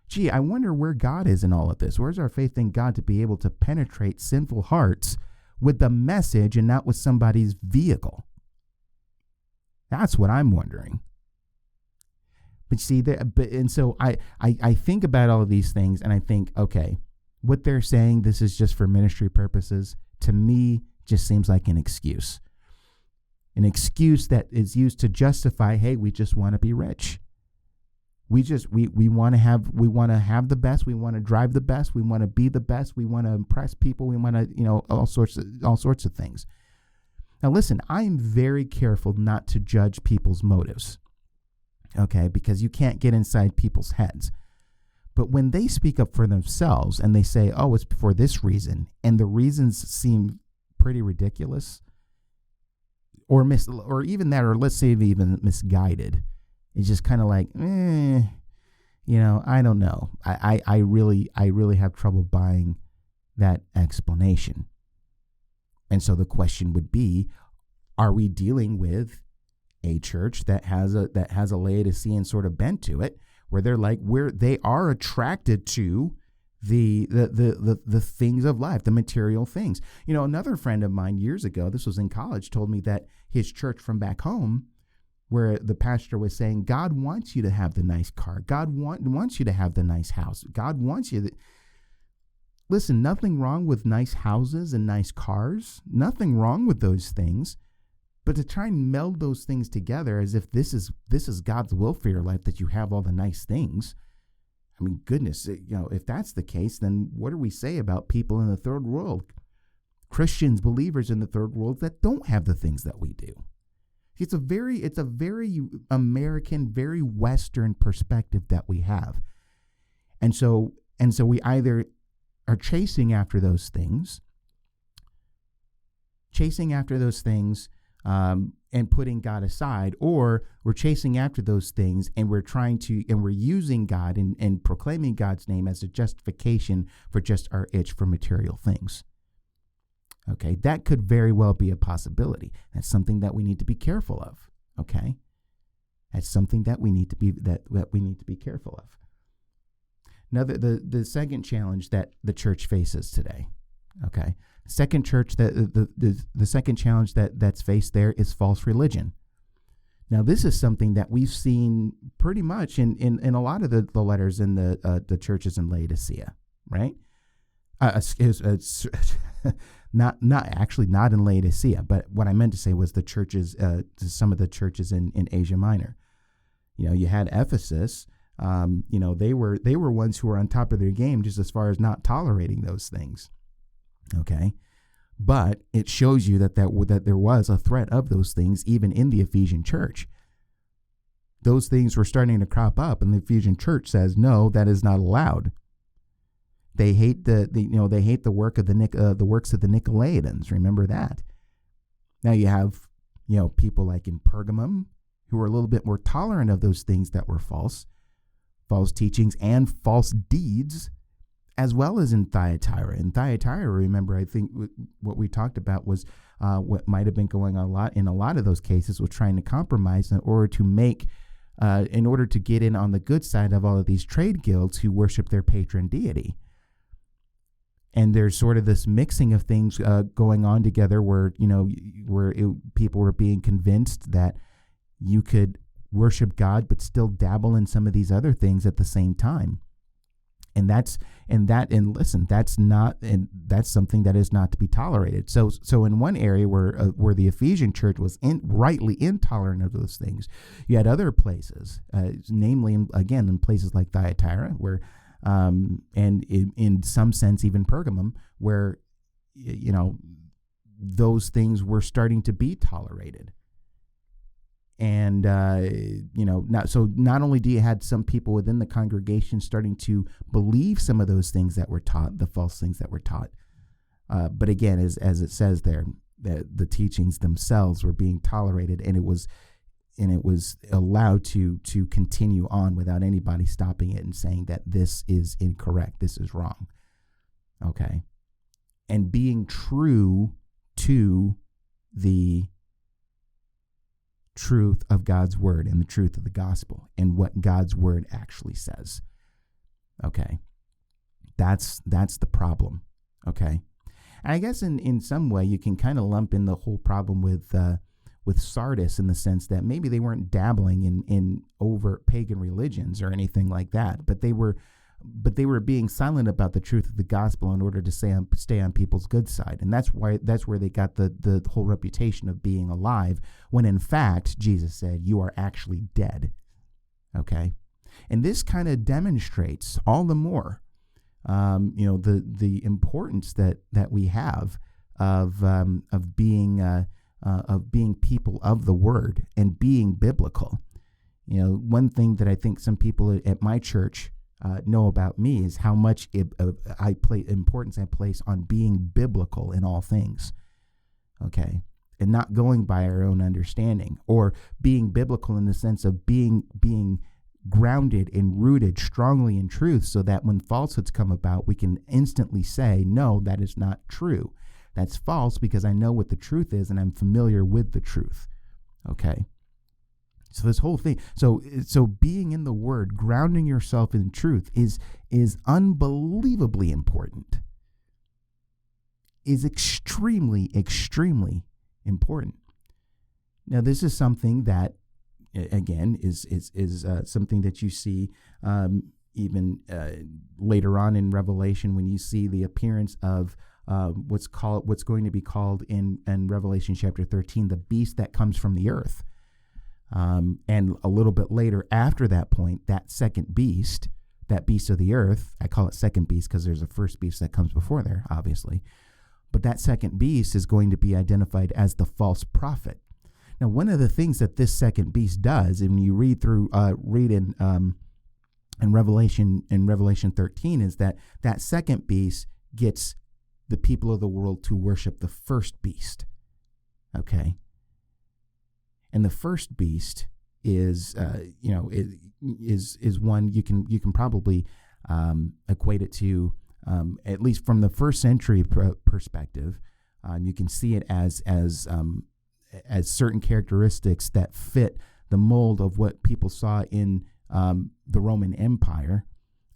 Gee, I wonder where God is in all of this. Where's our faith in God to be able to penetrate sinful hearts with the message and not with somebody's vehicle? That's what I'm wondering. But see, so I think about all of these things and I think, okay, what they're saying, this is just for ministry purposes, to me just seems like an excuse. An excuse that is used to justify, hey, we just want to be rich. We want to have the best. We want to drive the best. We want to be the best. We want to impress people. We want to, all sorts of things. Now, listen, I am very careful not to judge people's motives, okay, because you can't get inside people's heads. But when they speak up for themselves and they say, oh, it's for this reason, and the reasons seem pretty ridiculous, or let's say even misguided, it's just kind of like, I don't know. I really have trouble buying that explanation. And so the question would be, are we dealing with a church that has a Laodicean sort of bent to it, where they are attracted to the things of life, the material things? Another friend of mine years ago, this was in college, told me that his church from back home, where the pastor was saying, God wants you to have the nice car. God wants you to have the nice house. God wants you to... Listen, nothing wrong with nice houses and nice cars. Nothing wrong with those things. But to try and meld those things together as if this is God's will for your life, that you have all the nice things. I mean, goodness, if that's the case, then what do we say about people in the third world? Christians, believers in the third world that don't have the things that we do. It's a very American, very Western perspective that we have. And so we either are chasing after those things and putting God aside, or we're chasing after those things and we're using God and proclaiming God's name as a justification for just our itch for material things. Okay, that could very well be a possibility. That's something that we need to be careful of. Okay, that's something that we need to be careful of. Now, the second challenge that the church faces today. Okay, the second challenge that's faced there is false religion. Now, this is something that we've seen pretty much in a lot of the letters in the churches in Laodicea, right? Not in Laodicea, but what I meant to say was the churches, some of the churches in Asia Minor. You had Ephesus. They were ones who were on top of their game, just as far as not tolerating those things. Okay, but it shows you that there was a threat of those things even in the Ephesian church. Those things were starting to crop up, and the Ephesian church says, no, that is not allowed. They hate the works of the Nicolaitans. Remember that. Now you have people like in Pergamum who are a little bit more tolerant of those things that were false teachings and false deeds, as well as in Thyatira. In Thyatira, remember, I think what we talked about was what might have been going on in a lot of those cases was trying to compromise in order to get in on the good side of all of these trade guilds who worship their patron deity. And there's sort of this mixing of things going on together where people were being convinced that you could worship God but still dabble in some of these other things at the same time. That's something that is not to be tolerated. So in one area where the Ephesian church was rightly intolerant of those things, you had other places, namely in places like Thyatira, where and in some sense even Pergamum, where those things were starting to be tolerated. And not only do you had some people within the congregation starting to believe some of those things that were taught, the false things that were taught, but again, as it says there, the teachings themselves were being tolerated, and it was allowed to continue on without anybody stopping it and saying that this is incorrect, this is wrong. Okay. And being true to the truth of God's word and the truth of the gospel and what God's word actually says. Okay. That's the problem. Okay. And I guess in some way you can kind of lump in the whole problem with Sardis in the sense that maybe they weren't dabbling in overt pagan religions or anything like that, but they were being silent about the truth of the gospel in order to stay on people's good side. And that's where they got the whole reputation of being alive, when in fact Jesus said, you are actually dead. Okay. And this kind of demonstrates all the more the importance that we have of being people of the word and being biblical. One thing that I think some people at my church know about me is how much importance I place on being biblical in all things. Okay. And not going by our own understanding, or being biblical in the sense of being grounded and rooted strongly in truth, so that when falsehoods come about, we can instantly say, no, that is not true. That's false, because I know what the truth is and I'm familiar with the truth. Okay. So this whole thing, so being in the word, grounding yourself in truth is unbelievably important. Is extremely, extremely important. Now, this is something that, again, is something that you see even later on in Revelation, when you see the appearance of what's going to be called in Revelation chapter 13, the beast that comes from the earth. And a little bit later, after that point, that second beast, that beast of the earth, I call it second beast because there's a first beast that comes before there, obviously. But that second beast is going to be identified as the false prophet. Now, one of the things that this second beast does, and when you read in Revelation 13, is that second beast gets the people of the world to worship the first beast. Okay. And the first beast is one you can probably equate it to, at least from the first century perspective. You can see it as certain characteristics that fit the mold of what people saw in the Roman Empire,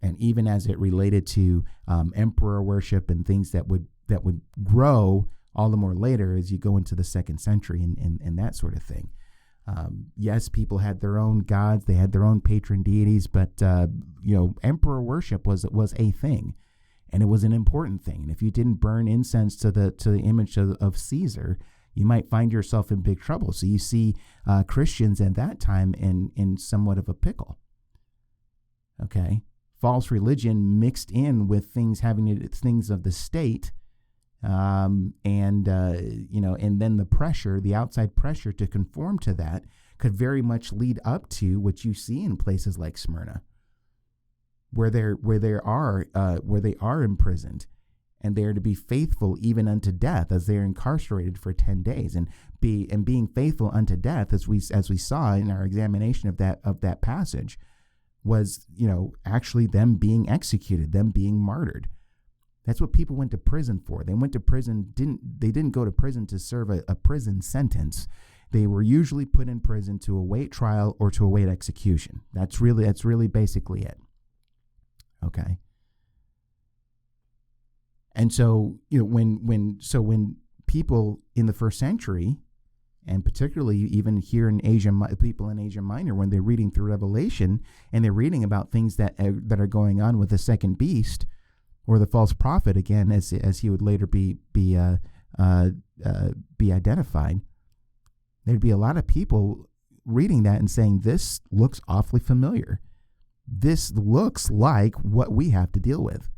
and even as it related to emperor worship and things that would grow all the more later as you go into the second century and that sort of thing. Yes, people had their own gods, they had their own patron deities, but emperor worship was a thing, and it was an important thing. And if you didn't burn incense to the image of Caesar, you might find yourself in big trouble. So you see Christians at that time in somewhat of a pickle. Okay, false religion mixed in with things things of the state. And then the outside pressure to conform to that could very much lead up to what you see in places like Smyrna, where they are imprisoned, and they are to be faithful even unto death, as they are incarcerated for 10 days, and being faithful unto death, as we saw in our examination of that passage, was actually them being executed, them being martyred. That's what people went to prison for. They went to prison, they didn't go to prison to serve a prison sentence. They were usually put in prison to await trial or to await execution. That's really basically it. Okay. And so, when people in the first century, and particularly even here in Asia, people in Asia Minor, when they're reading through Revelation and they're reading about things that are going on with the second beast, or the false prophet, again, as he would later be identified, there'd be a lot of people reading that and saying, this looks awfully familiar. This looks like what we have to deal with.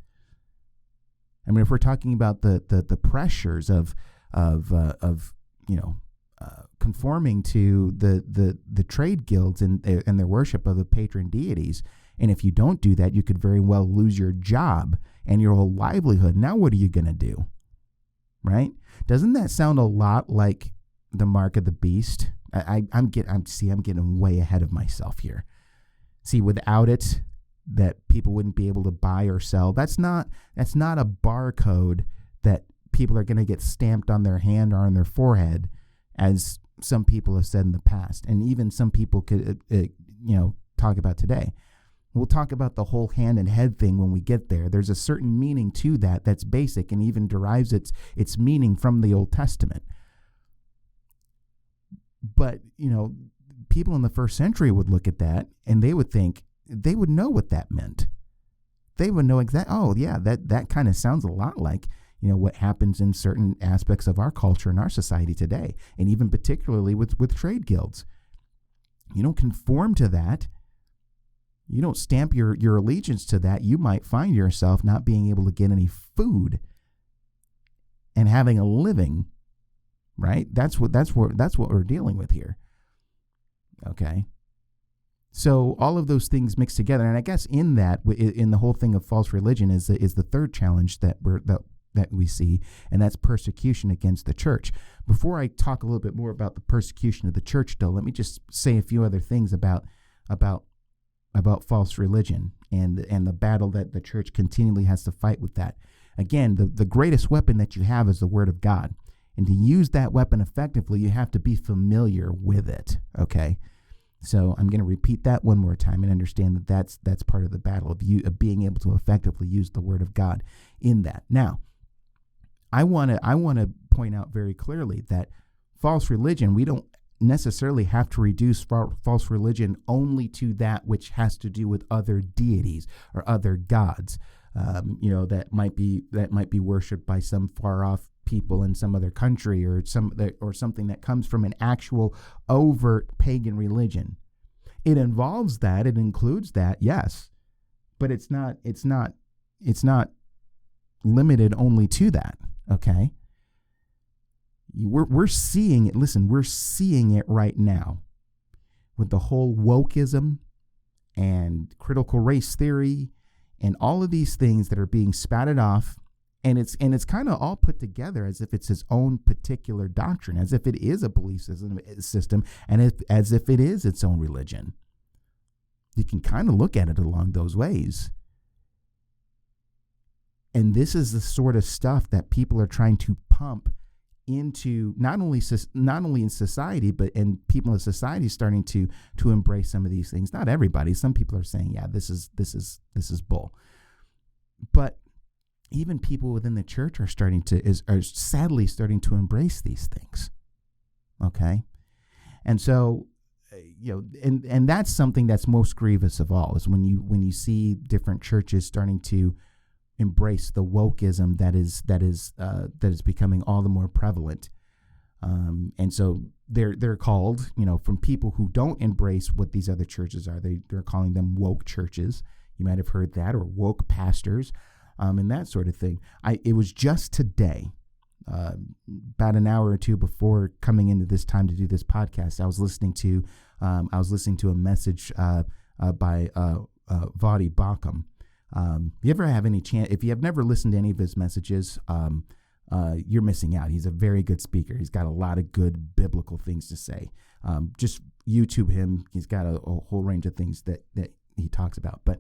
I mean, if we're talking about the pressures of conforming to the trade guilds and their worship of the patron deities, and if you don't do that, you could very well lose your job and your whole livelihood. Now, what are you going to do? right? Doesn't that sound a lot like the mark of the beast? I'm getting way ahead of myself here. See, without it, that people wouldn't be able to buy or sell. That's not a barcode that people are going to get stamped on their hand or on their forehead, as some people have said in the past, and even some people could talk about today. We'll talk about the whole hand and head thing when we get there. There's a certain meaning to that that's basic and even derives its meaning from the Old Testament. But, people in the first century would look at that and they would think, they would know what that meant. They would know exactly, that kind of sounds a lot like, what happens in certain aspects of our culture and our society today, and even particularly with trade guilds. You don't conform to that. You don't stamp your allegiance to that. You might find yourself not being able to get any food and having a living, right? That's what we're dealing with here. Okay. So all of those things mixed together, and I guess in the whole thing of false religion is the third challenge that we see, and that's persecution against the church. Before I talk a little bit more about the persecution of the church, though, let me just say a few other things about false religion and the battle that the church continually has to fight with that. Again, the greatest weapon that you have is the Word of God. And to use that weapon effectively, you have to be familiar with it, okay? So I'm going to repeat that one more time and understand that that's part of the battle of being able to effectively use the Word of God in that. Now, I want to point out very clearly that false religion, we don't necessarily have to reduce false religion only to that which has to do with other deities or other gods, that might be worshipped by some far off people in some other country or something that comes from an actual overt pagan religion. It involves that, it includes that, yes, but it's not limited only to that. Okay. We're seeing it. Listen, we're seeing it right now with the whole wokeism and critical race theory and all of these things that are being spouted off. And it's kind of all put together as if it's its own particular doctrine, as if it is a belief system, and as if it is its own religion. You can kind of look at it along those ways. And this is the sort of stuff that people are trying to pump into not only in society, but and people in society starting to embrace some of these things. Not everybody. Some people are saying, yeah, this is bull. But even people within the church are sadly starting to embrace these things. Okay, and so and that's something that's most grievous of all, is when you see different churches starting to embrace the wokeism that is becoming all the more prevalent, and so they're called, from people who don't embrace what these other churches are. They're calling them woke churches. You might have heard that, or woke pastors, and that sort of thing. It was just today, about an hour or two before coming into this time to do this podcast, I was listening to a message by Vadi Bakum. You ever have any chance? If you have never listened to any of his messages, you're missing out. He's a very good speaker. He's got a lot of good biblical things to say. Just YouTube him. He's got a whole range of things that he talks about. But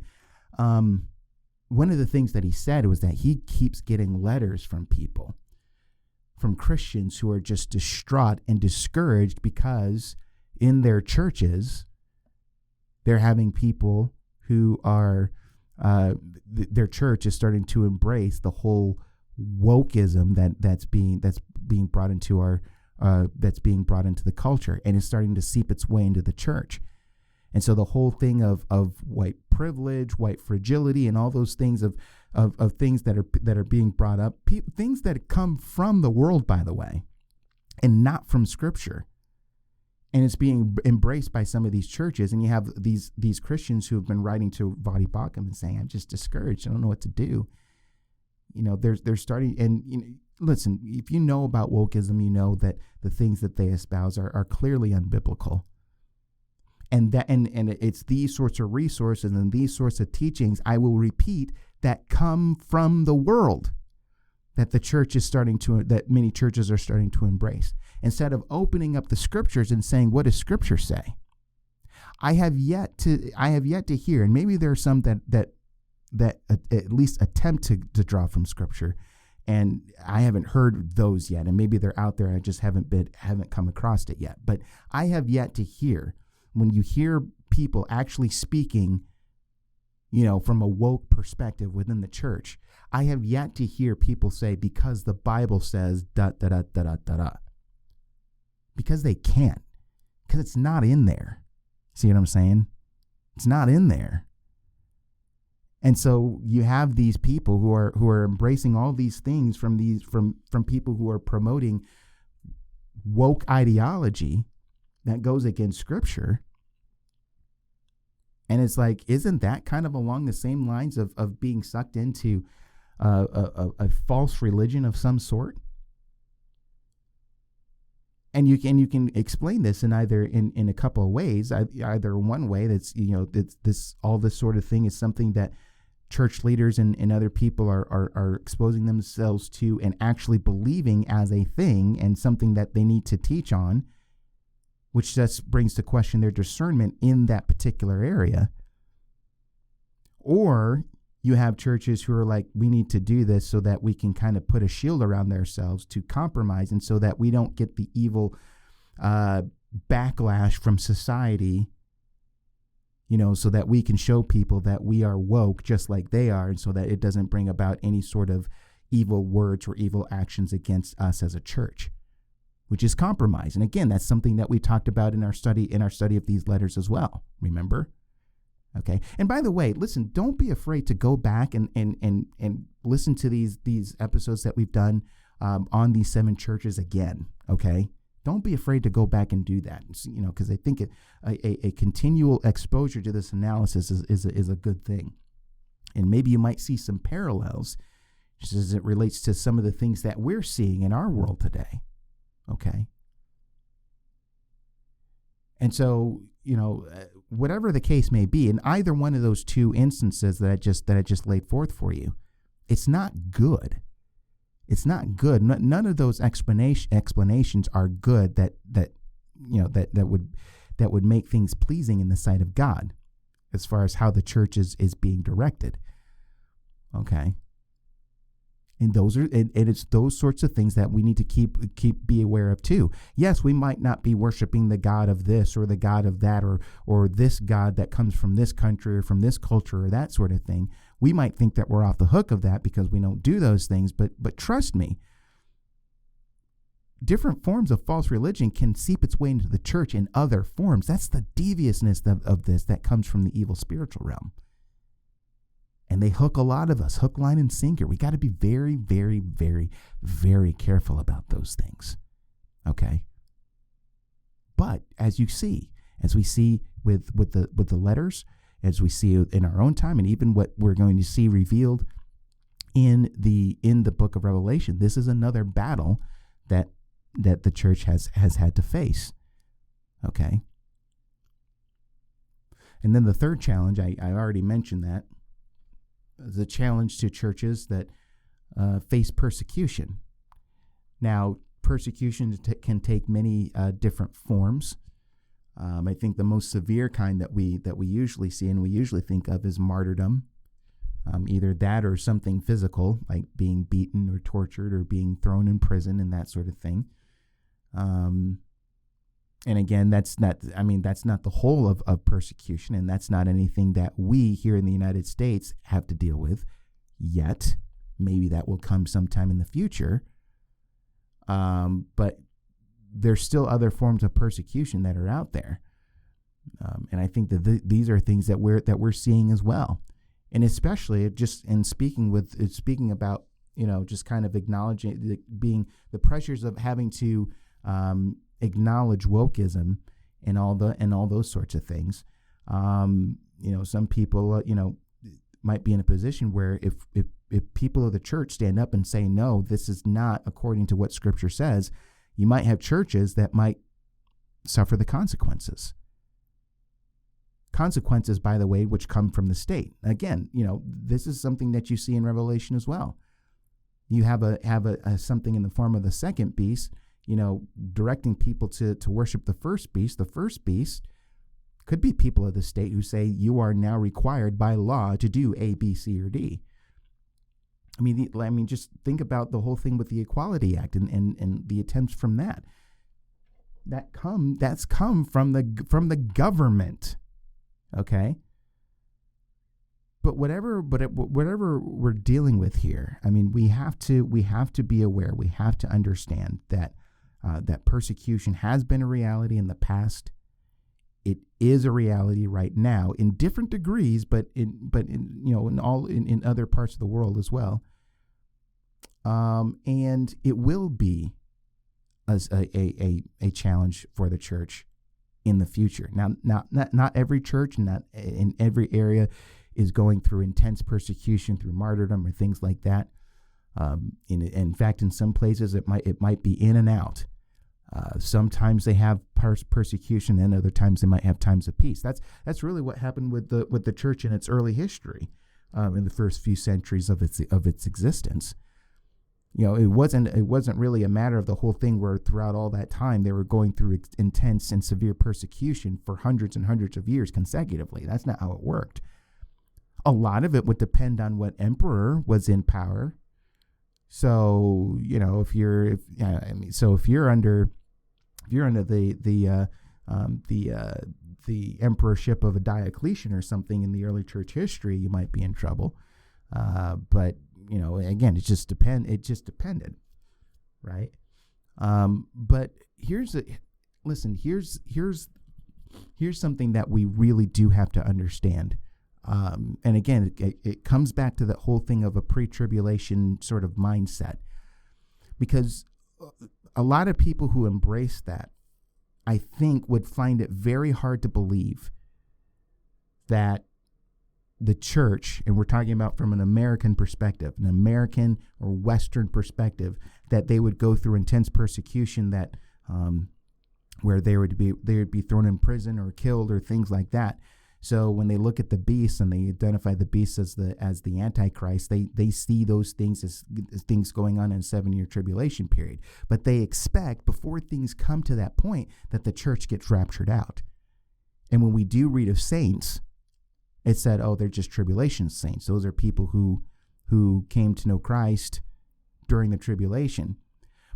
one of the things that he said was that he keeps getting letters from people, from Christians who are just distraught and discouraged because in their churches, they're having people who are their church is starting to embrace the whole wokeism that's being brought into the culture, and is starting to seep its way into the church. And so the whole thing of white privilege, white fragility, and all those things of things that are being brought up, things that come from the world, by the way, and not from Scripture. And it's being embraced by some of these churches. And you have these Christians who have been writing to Vadi Bakum and saying, I'm just discouraged. I don't know what to do. They're starting. And listen, if you know about wokeism, you know that the things that they espouse are clearly unbiblical. And it's these sorts of resources and these sorts of teachings, I will repeat, that come from the world. that that many churches are starting to embrace. Instead of opening up the scriptures and saying, what does scripture say? I have yet to hear, and maybe there are some that at least attempt to draw from scripture, and I haven't heard those yet, and maybe they're out there, I just haven't come across it yet. But I have yet to hear, when you hear people actually speaking, from a woke perspective within the church, I have yet to hear people say, because the Bible says da da da da da da da. Because they can't, because it's not in there. See what I'm saying? It's not in there. And so you have these people who are embracing all these things from people who are promoting woke ideology that goes against scripture. And it's like, isn't that kind of along the same lines of being sucked into a false religion of some sort? And you can explain this in either in a couple of ways. Either one way, that's all this sort of thing is something that church leaders and other people are exposing themselves to and actually believing as a thing and something that they need to teach on, which just brings to question their discernment in that particular area. Or you have churches who are like, we need to do this so that we can kind of put a shield around ourselves to compromise, and so that we don't get the evil backlash from society, so that we can show people that we are woke just like they are, and so that it doesn't bring about any sort of evil words or evil actions against us as a church, which is compromise. And again, that's something that we talked about in our study of these letters as well. Remember? Okay. And by the way, listen, don't be afraid to go back and listen to these episodes that we've done on these 7 churches again. Okay. Don't be afraid to go back and do that, because I think a continual exposure to this analysis is a good thing. And maybe you might see some parallels just as it relates to some of the things that we're seeing in our world today. Okay. And so, whatever the case may be, in either one of those 2 instances that I just laid forth for you, it's not good. It's not good. None of those explanations are good that would make things pleasing in the sight of God, as far as how the church is being directed. Okay. And it's those sorts of things that we need to be aware of too. Yes, we might not be worshiping the God of this or the God of that, or this God that comes from this country or from this culture or that sort of thing. We might think that we're off the hook of that because we don't do those things, but trust me, different forms of false religion can seep its way into the church in other forms. That's the deviousness of this that comes from the evil spiritual realm. And they hook a lot of us, hook, line, and sinker. We got to be very, very, very, very careful about those things. Okay. But as we see with the letters, as we see in our own time, and even what we're going to see revealed in the book of Revelation, this is another battle that the church has had to face. Okay. And then the third challenge, I already mentioned that. The challenge to churches that face persecution. Now, persecution can take many different forms. I think the most severe kind that we usually see and we usually think of is martyrdom. Either that or something physical, like being beaten or tortured or being thrown in prison and that sort of thing. And again, that's not the whole of persecution, and that's not anything that we here in the United States have to deal with yet. Maybe that will come sometime in the future. But there's still other forms of persecution that are out there. And I think that these are things that we're seeing as well. And especially just in speaking about, just kind of acknowledging being the pressures of having to acknowledge wokeism and all those sorts of things. Some people, might be in a position where if people of the church stand up and say, no, this is not according to what Scripture says, you might have churches that might suffer the consequences. Consequences, by the way, which come from the state. Again, this is something that you see in Revelation as well. You have a something in the form of the second beast, directing people to worship the first beast. The first beast could be people of the state who say you are now required by law to do A, B, C, or D. I mean, just think about the whole thing with the Equality Act and the attempts from that. That's come from the government, okay. But whatever we're dealing with here, I mean, we have to be aware. We have to understand that that persecution has been a reality in the past. It is a reality right now in different degrees, but in other parts of the world as well. And it will be a challenge for the church in the future. Now, not every church, not in every area, is going through intense persecution through martyrdom or things like that. In fact, in some places it might be in and out. Sometimes they have persecution, and other times they might have times of peace. That's really what happened with the church in its early history, in the first few centuries of its existence. It wasn't really a matter of the whole thing where throughout all that time they were going through intense and severe persecution for hundreds and hundreds of years consecutively. That's not how it worked. A lot of it would depend on what emperor was in power. So if you're under the emperorship of a Diocletian or something in the early church history, you might be in trouble. But again, it just depended, right? But here's something that we really do have to understand. And again, it comes back to that whole thing of a pre-tribulation sort of mindset, because a lot of people who embrace that, I think, would find it very hard to believe that the church, and we're talking about from an American perspective, an American or Western perspective, that they would go through intense persecution, that where they would be thrown in prison or killed or things like that. So when they look at the beast and they identify the beast as the Antichrist, they see those things as things going on in a 7-year tribulation period. But they expect, before things come to that point, that the church gets raptured out. And when we do read of saints, it said, oh, they're just tribulation saints. Those are people who came to know Christ during the tribulation.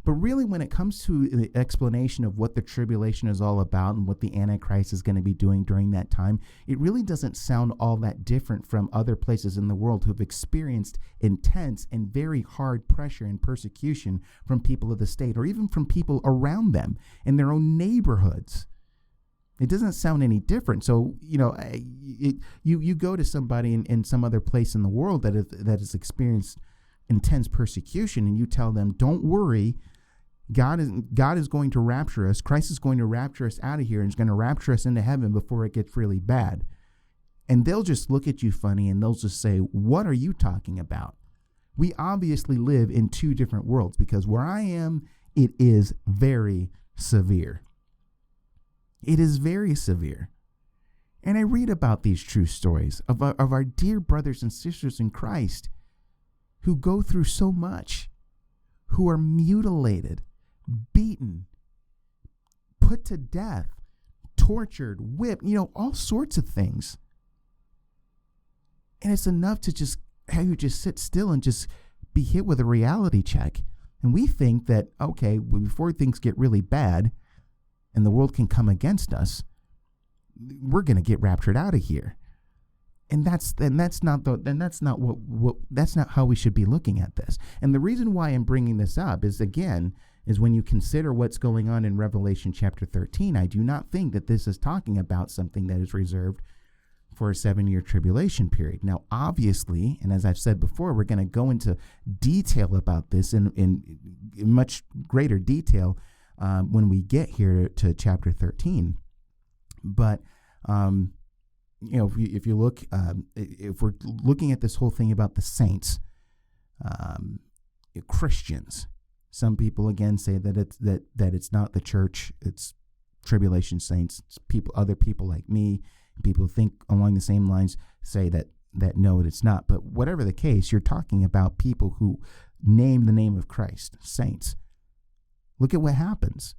But really, when it comes to the explanation of what the tribulation is all about and what the Antichrist is going to be doing during that time, it really doesn't sound all that different from other places in the world who've experienced intense and very hard pressure and persecution from people of the state, or even from people around them in their own neighborhoods. It doesn't sound any different. So, you go to somebody in some other place in the world that has experienced intense persecution, and you tell them, don't worry, God is going to rapture us. Christ is going to rapture us out of here, and is going to rapture us into heaven before it gets really bad. And they'll just look at you funny, and they'll just say, what are you talking about? We obviously live in two different worlds, because where I am, it is very severe. It is very severe. And I read about these true stories of our dear brothers and sisters in Christ who go through so much, who are mutilated, beaten, put to death, tortured, whipped, all sorts of things. And it's enough to just have you just sit still and just be hit with a reality check. And we think that, okay, before things get really bad and the world can come against us, we're going to get raptured out of here. And that's not how we should be looking at this. And the reason why I'm bringing this up is when you consider what's going on in Revelation chapter 13, I do not think that this is talking about something that is reserved for a 7-year tribulation period. Now, obviously, and as I've said before, we're going to go into detail about this in much greater detail when we get here to chapter 13. But if you look, if we're looking at this whole thing about the saints, Christians, some people again say that it's not the church, it's tribulation saints. It's other people like me, people who think along the same lines say that no, it's not. But whatever the case, you're talking about people who name the name of Christ, saints. Look at what happens.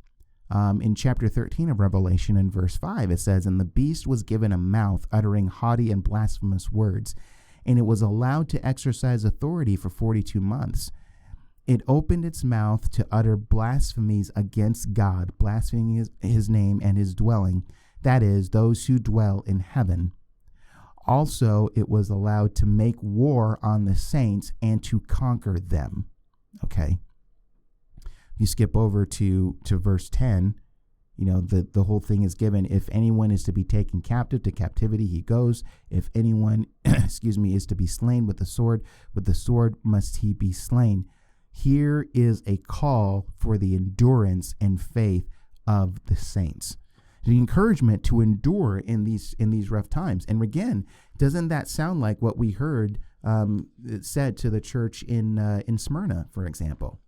In chapter 13 of Revelation, in verse 5, it says, "And the beast was given a mouth uttering haughty and blasphemous words, and it was allowed to exercise authority for 42 months. It opened its mouth to utter blasphemies against God, blaspheming his name and his dwelling, that is, those who dwell in heaven. Also, it was allowed to make war on the saints and to conquer them." Okay. You skip over to verse 10, the whole thing is given. If anyone is to be taken captive, to captivity he goes. If anyone, is to be slain with the sword must he be slain. Here is a call for the endurance and faith of the saints. The encouragement to endure in these rough times. And again, doesn't that sound like what we heard said to the church in Smyrna, for example?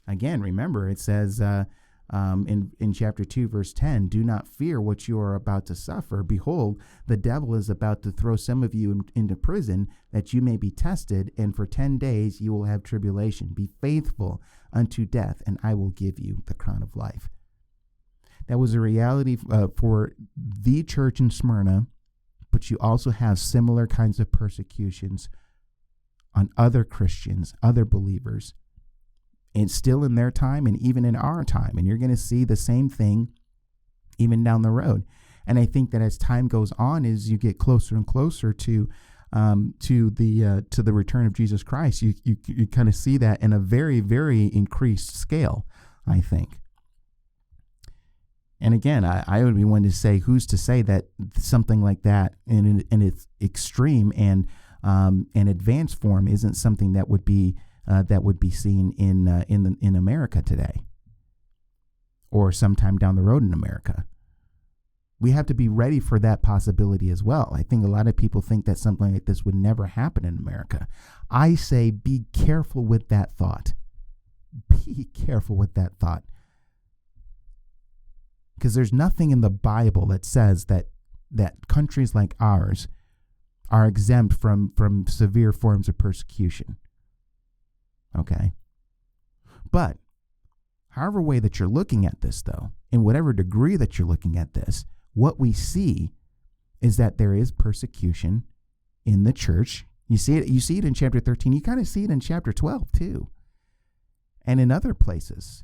Again, remember, it says in chapter 2, verse 10, "Do not fear what you are about to suffer. Behold, the devil is about to throw some of you into prison, that you may be tested, and for 10 days you will have tribulation. Be faithful unto death, and I will give you the crown of life." That was a reality for the church in Smyrna, but you also have similar kinds of persecutions on other Christians, other believers, and still in their time and even in our time. And you're going to see the same thing even down the road. And I think that as time goes on, as you get closer and closer to the return of Jesus Christ, you kind of see that in a very, very increased scale, I think. And again, I would be one to say, who's to say that something like that in its extreme and advanced form isn't something that would be seen in America today, or sometime down the road in America. We have to be ready for that possibility as well. I think a lot of people think that something like this would never happen in America. I say be careful with that thought. Be careful with that thought. Because there's nothing in the Bible that says that countries like ours are exempt from severe forms of persecution. Okay? But however way that you're looking at this, though, in whatever degree that you're looking at this, what we see is that there is persecution in the church. You see it in chapter 13. You kind of see it in chapter 12 too, and in other places.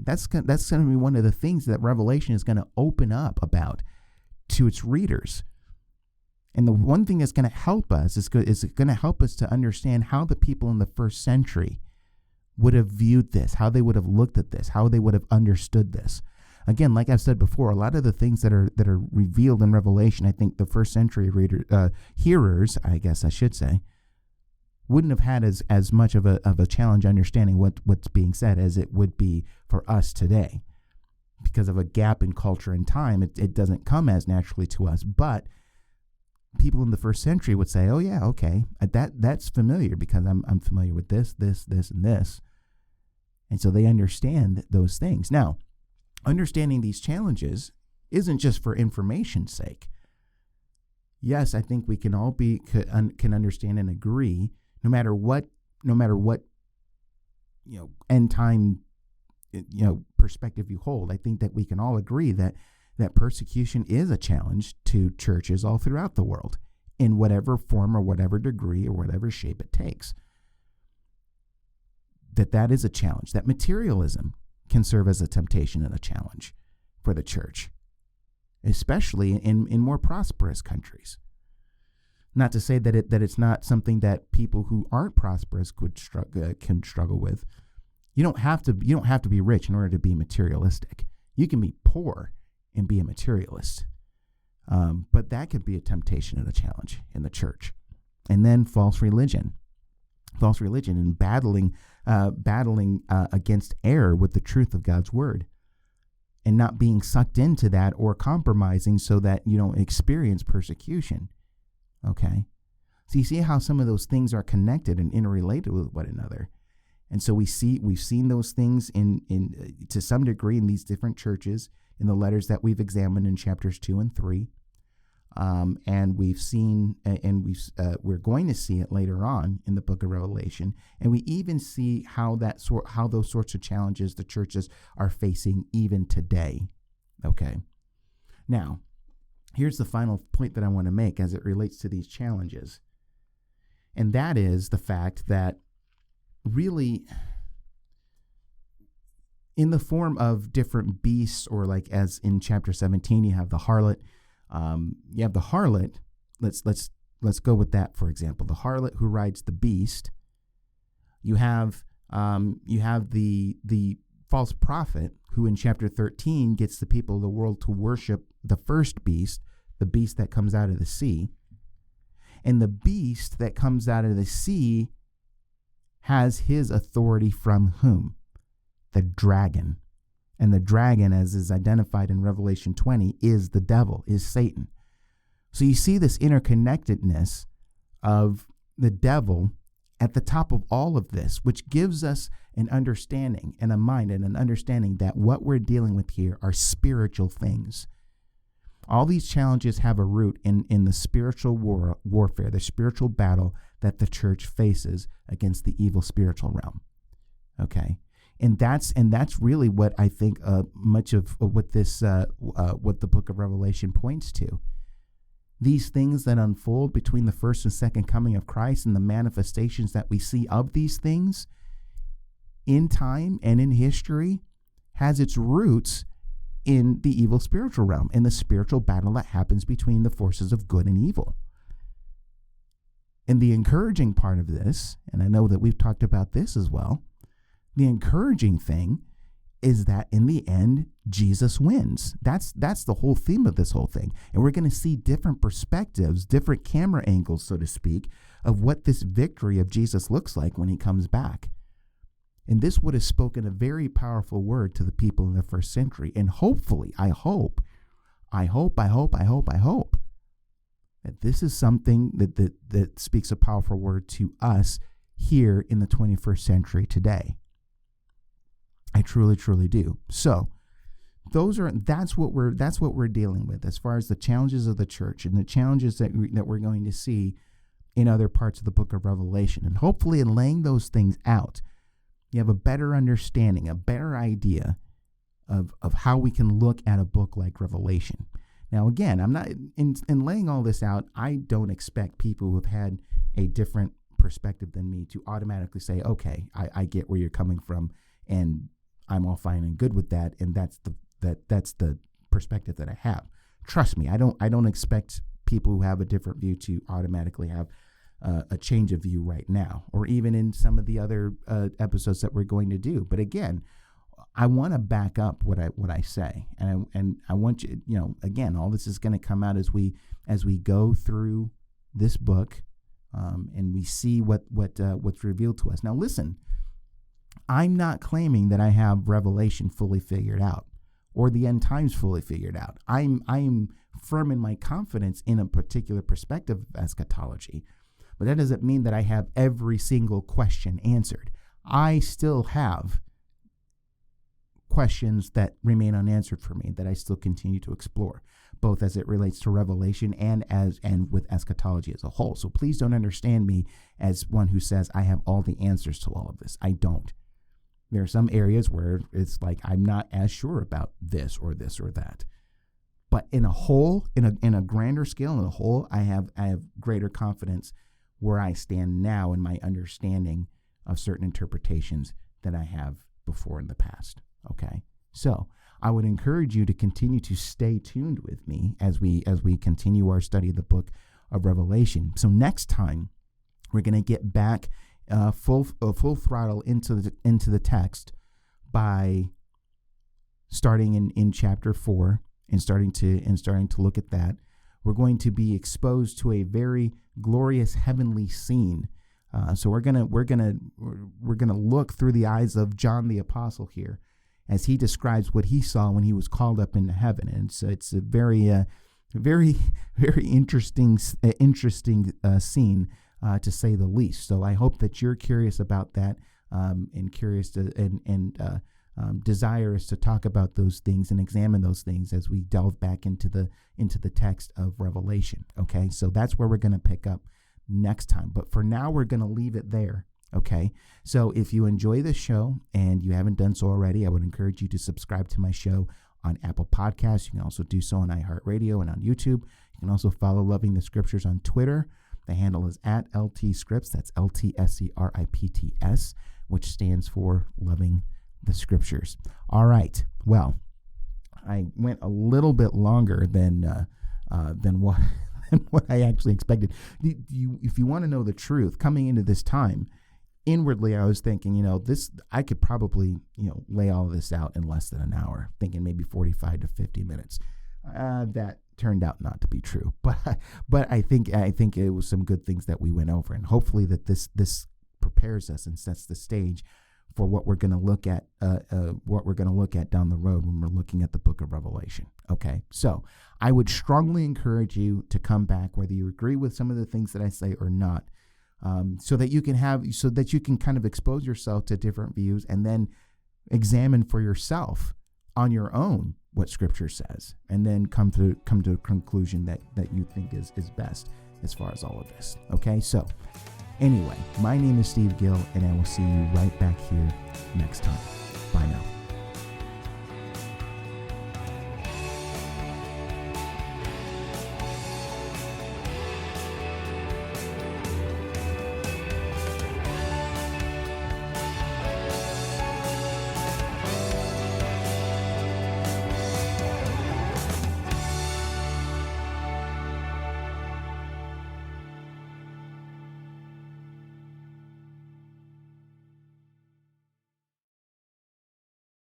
That's going to be one of the things that Revelation is going to open up about to its readers. And the one thing that's going to help us is going to help us to understand how the people in the first century would have viewed this, how they would have looked at this, how they would have understood this. Again, like I've said before, a lot of the things that are revealed in Revelation, I think the first century hearers, I guess I should say, wouldn't have had as much of a challenge understanding what's being said as it would be for us today. Because of a gap in culture and time, it doesn't come as naturally to us. But people in the first century would say, "Oh yeah, okay, that's familiar because I'm familiar with this, and this," and so they understand those things. Now, understanding these challenges isn't just for information's sake. Yes, I think we can all can understand and agree, no matter what end time perspective you hold. I think that we can all agree that persecution is a challenge to churches all throughout the world, in whatever form or whatever degree or whatever shape it takes. That is a challenge. That materialism can serve as a temptation and a challenge for the church, especially in more prosperous countries. Not to say that it's not something that people who aren't prosperous can struggle with. You don't have to be rich in order to be materialistic. You can be poor and be a materialist. But that could be a temptation and a challenge in the church. And then false religion and battling against error with the truth of God's word, and not being sucked into that or compromising so that you don't experience persecution. Okay, so you see how some of those things are connected and interrelated with one another. And so we've seen those things in to some degree in these different churches in the letters that we've examined in chapters 2 and 3. And we've seen, we're going to see it later on in the book of Revelation, and we even see how those sorts of challenges the churches are facing even today. Okay, now here's the final point that I want to make as it relates to these challenges, and that is the fact that really, in the form of different beasts, or like as in chapter 17, you have the harlot. Let's go with that, for example. The harlot who rides the beast. You have the false prophet who in chapter 13 gets the people of the world to worship the first beast, the beast that comes out of the sea. And the beast that comes out of the sea has his authority from whom? The dragon. And the dragon, as is identified in Revelation 20, is the devil, is Satan. So you see this interconnectedness of the devil at the top of all of this, which gives us an understanding and a mind and an understanding that what we're dealing with here are spiritual things. All these challenges have a root in the spiritual warfare, the spiritual battle that the church faces against the evil spiritual realm. Okay? And that's really what I think much of what what the book of Revelation points to. These things that unfold between the first and second coming of Christ and the manifestations that we see of these things in time and in history has its roots in the evil spiritual realm, in the spiritual battle that happens between the forces of good and evil. And the encouraging part of this, and I know that we've talked about this as well, the encouraging thing is that in the end, Jesus wins. That's the whole theme of this whole thing. And we're going to see different perspectives, different camera angles, so to speak, of what this victory of Jesus looks like when he comes back. And this would have spoken a very powerful word to the people in the first century. And hopefully, I hope that this is something that speaks a powerful word to us here in the 21st century today. I truly, truly do. So that's what we're dealing with as far as the challenges of the church and the challenges that we're going to see in other parts of the book of Revelation. And hopefully in laying those things out, you have a better understanding, a better idea of how we can look at a book like Revelation. Now, again, I'm not in laying all this out, I don't expect people who have had a different perspective than me to automatically say, okay, I get where you're coming from, and I'm all fine and good with that, and that's the perspective that I have. Trust me, I don't expect people who have a different view to automatically have a change of view right now, or even in some of the other episodes that we're going to do. But again, I want to back up what I say, and I want you, again, all this is going to come out as we go through this book, and we see what's revealed to us. Now, listen. I'm not claiming that I have Revelation fully figured out or the end times fully figured out. I'm firm in my confidence in a particular perspective of eschatology, but that doesn't mean that I have every single question answered. I still have questions that remain unanswered for me that I still continue to explore, both as it relates to Revelation and with eschatology as a whole. So please don't understand me as one who says I have all the answers to all of this. I don't. There are some areas where it's like I'm not as sure about this or that. But in a whole, in a grander scale, in a whole, I have greater confidence where I stand now in my understanding of certain interpretations than I have before in the past. Okay? So I would encourage you to continue to stay tuned with me as we continue our study of the book of Revelation. So next time, we're going to get back full throttle into the text by starting in chapter 4 and starting to look at that. We're going to be exposed to a very glorious heavenly scene. So we're gonna look through the eyes of John the Apostle here as he describes what he saw when he was called up into heaven, and so it's a very very interesting scene. To say the least. So I hope that you're curious about that, and curious to desire is to talk about those things and examine those things as we delve back into the text of Revelation. Okay, so that's where we're going to pick up next time. But for now, we're going to leave it there. Okay, so if you enjoy this show and you haven't done so already, I would encourage you to subscribe to my show on Apple Podcasts. You can also do so on iHeartRadio and on YouTube. You can also follow Loving the Scriptures on Twitter. The handle is at LTScripts. That's LTSCRIPTS, which stands for Loving the Scriptures. All right. Well, I went a little bit longer than what what I actually expected. If you want to know the truth, coming into this time, inwardly I was thinking, this I could probably lay all of this out in less than an hour, thinking maybe 45 to 50 minutes. That turned out not to be true, but I think it was some good things that we went over, and hopefully that this prepares us and sets the stage for what we're going to look at down the road when we're looking at the book of Revelation. Okay, so I would strongly encourage you to come back, whether you agree with some of the things that I say or not, so that you can kind of expose yourself to different views and then examine for yourself on your own what Scripture says, and then come to a conclusion that you think is best as far as all of this. Okay, so anyway, my name is Steve Gill, and I will see you right back here next time. Bye now.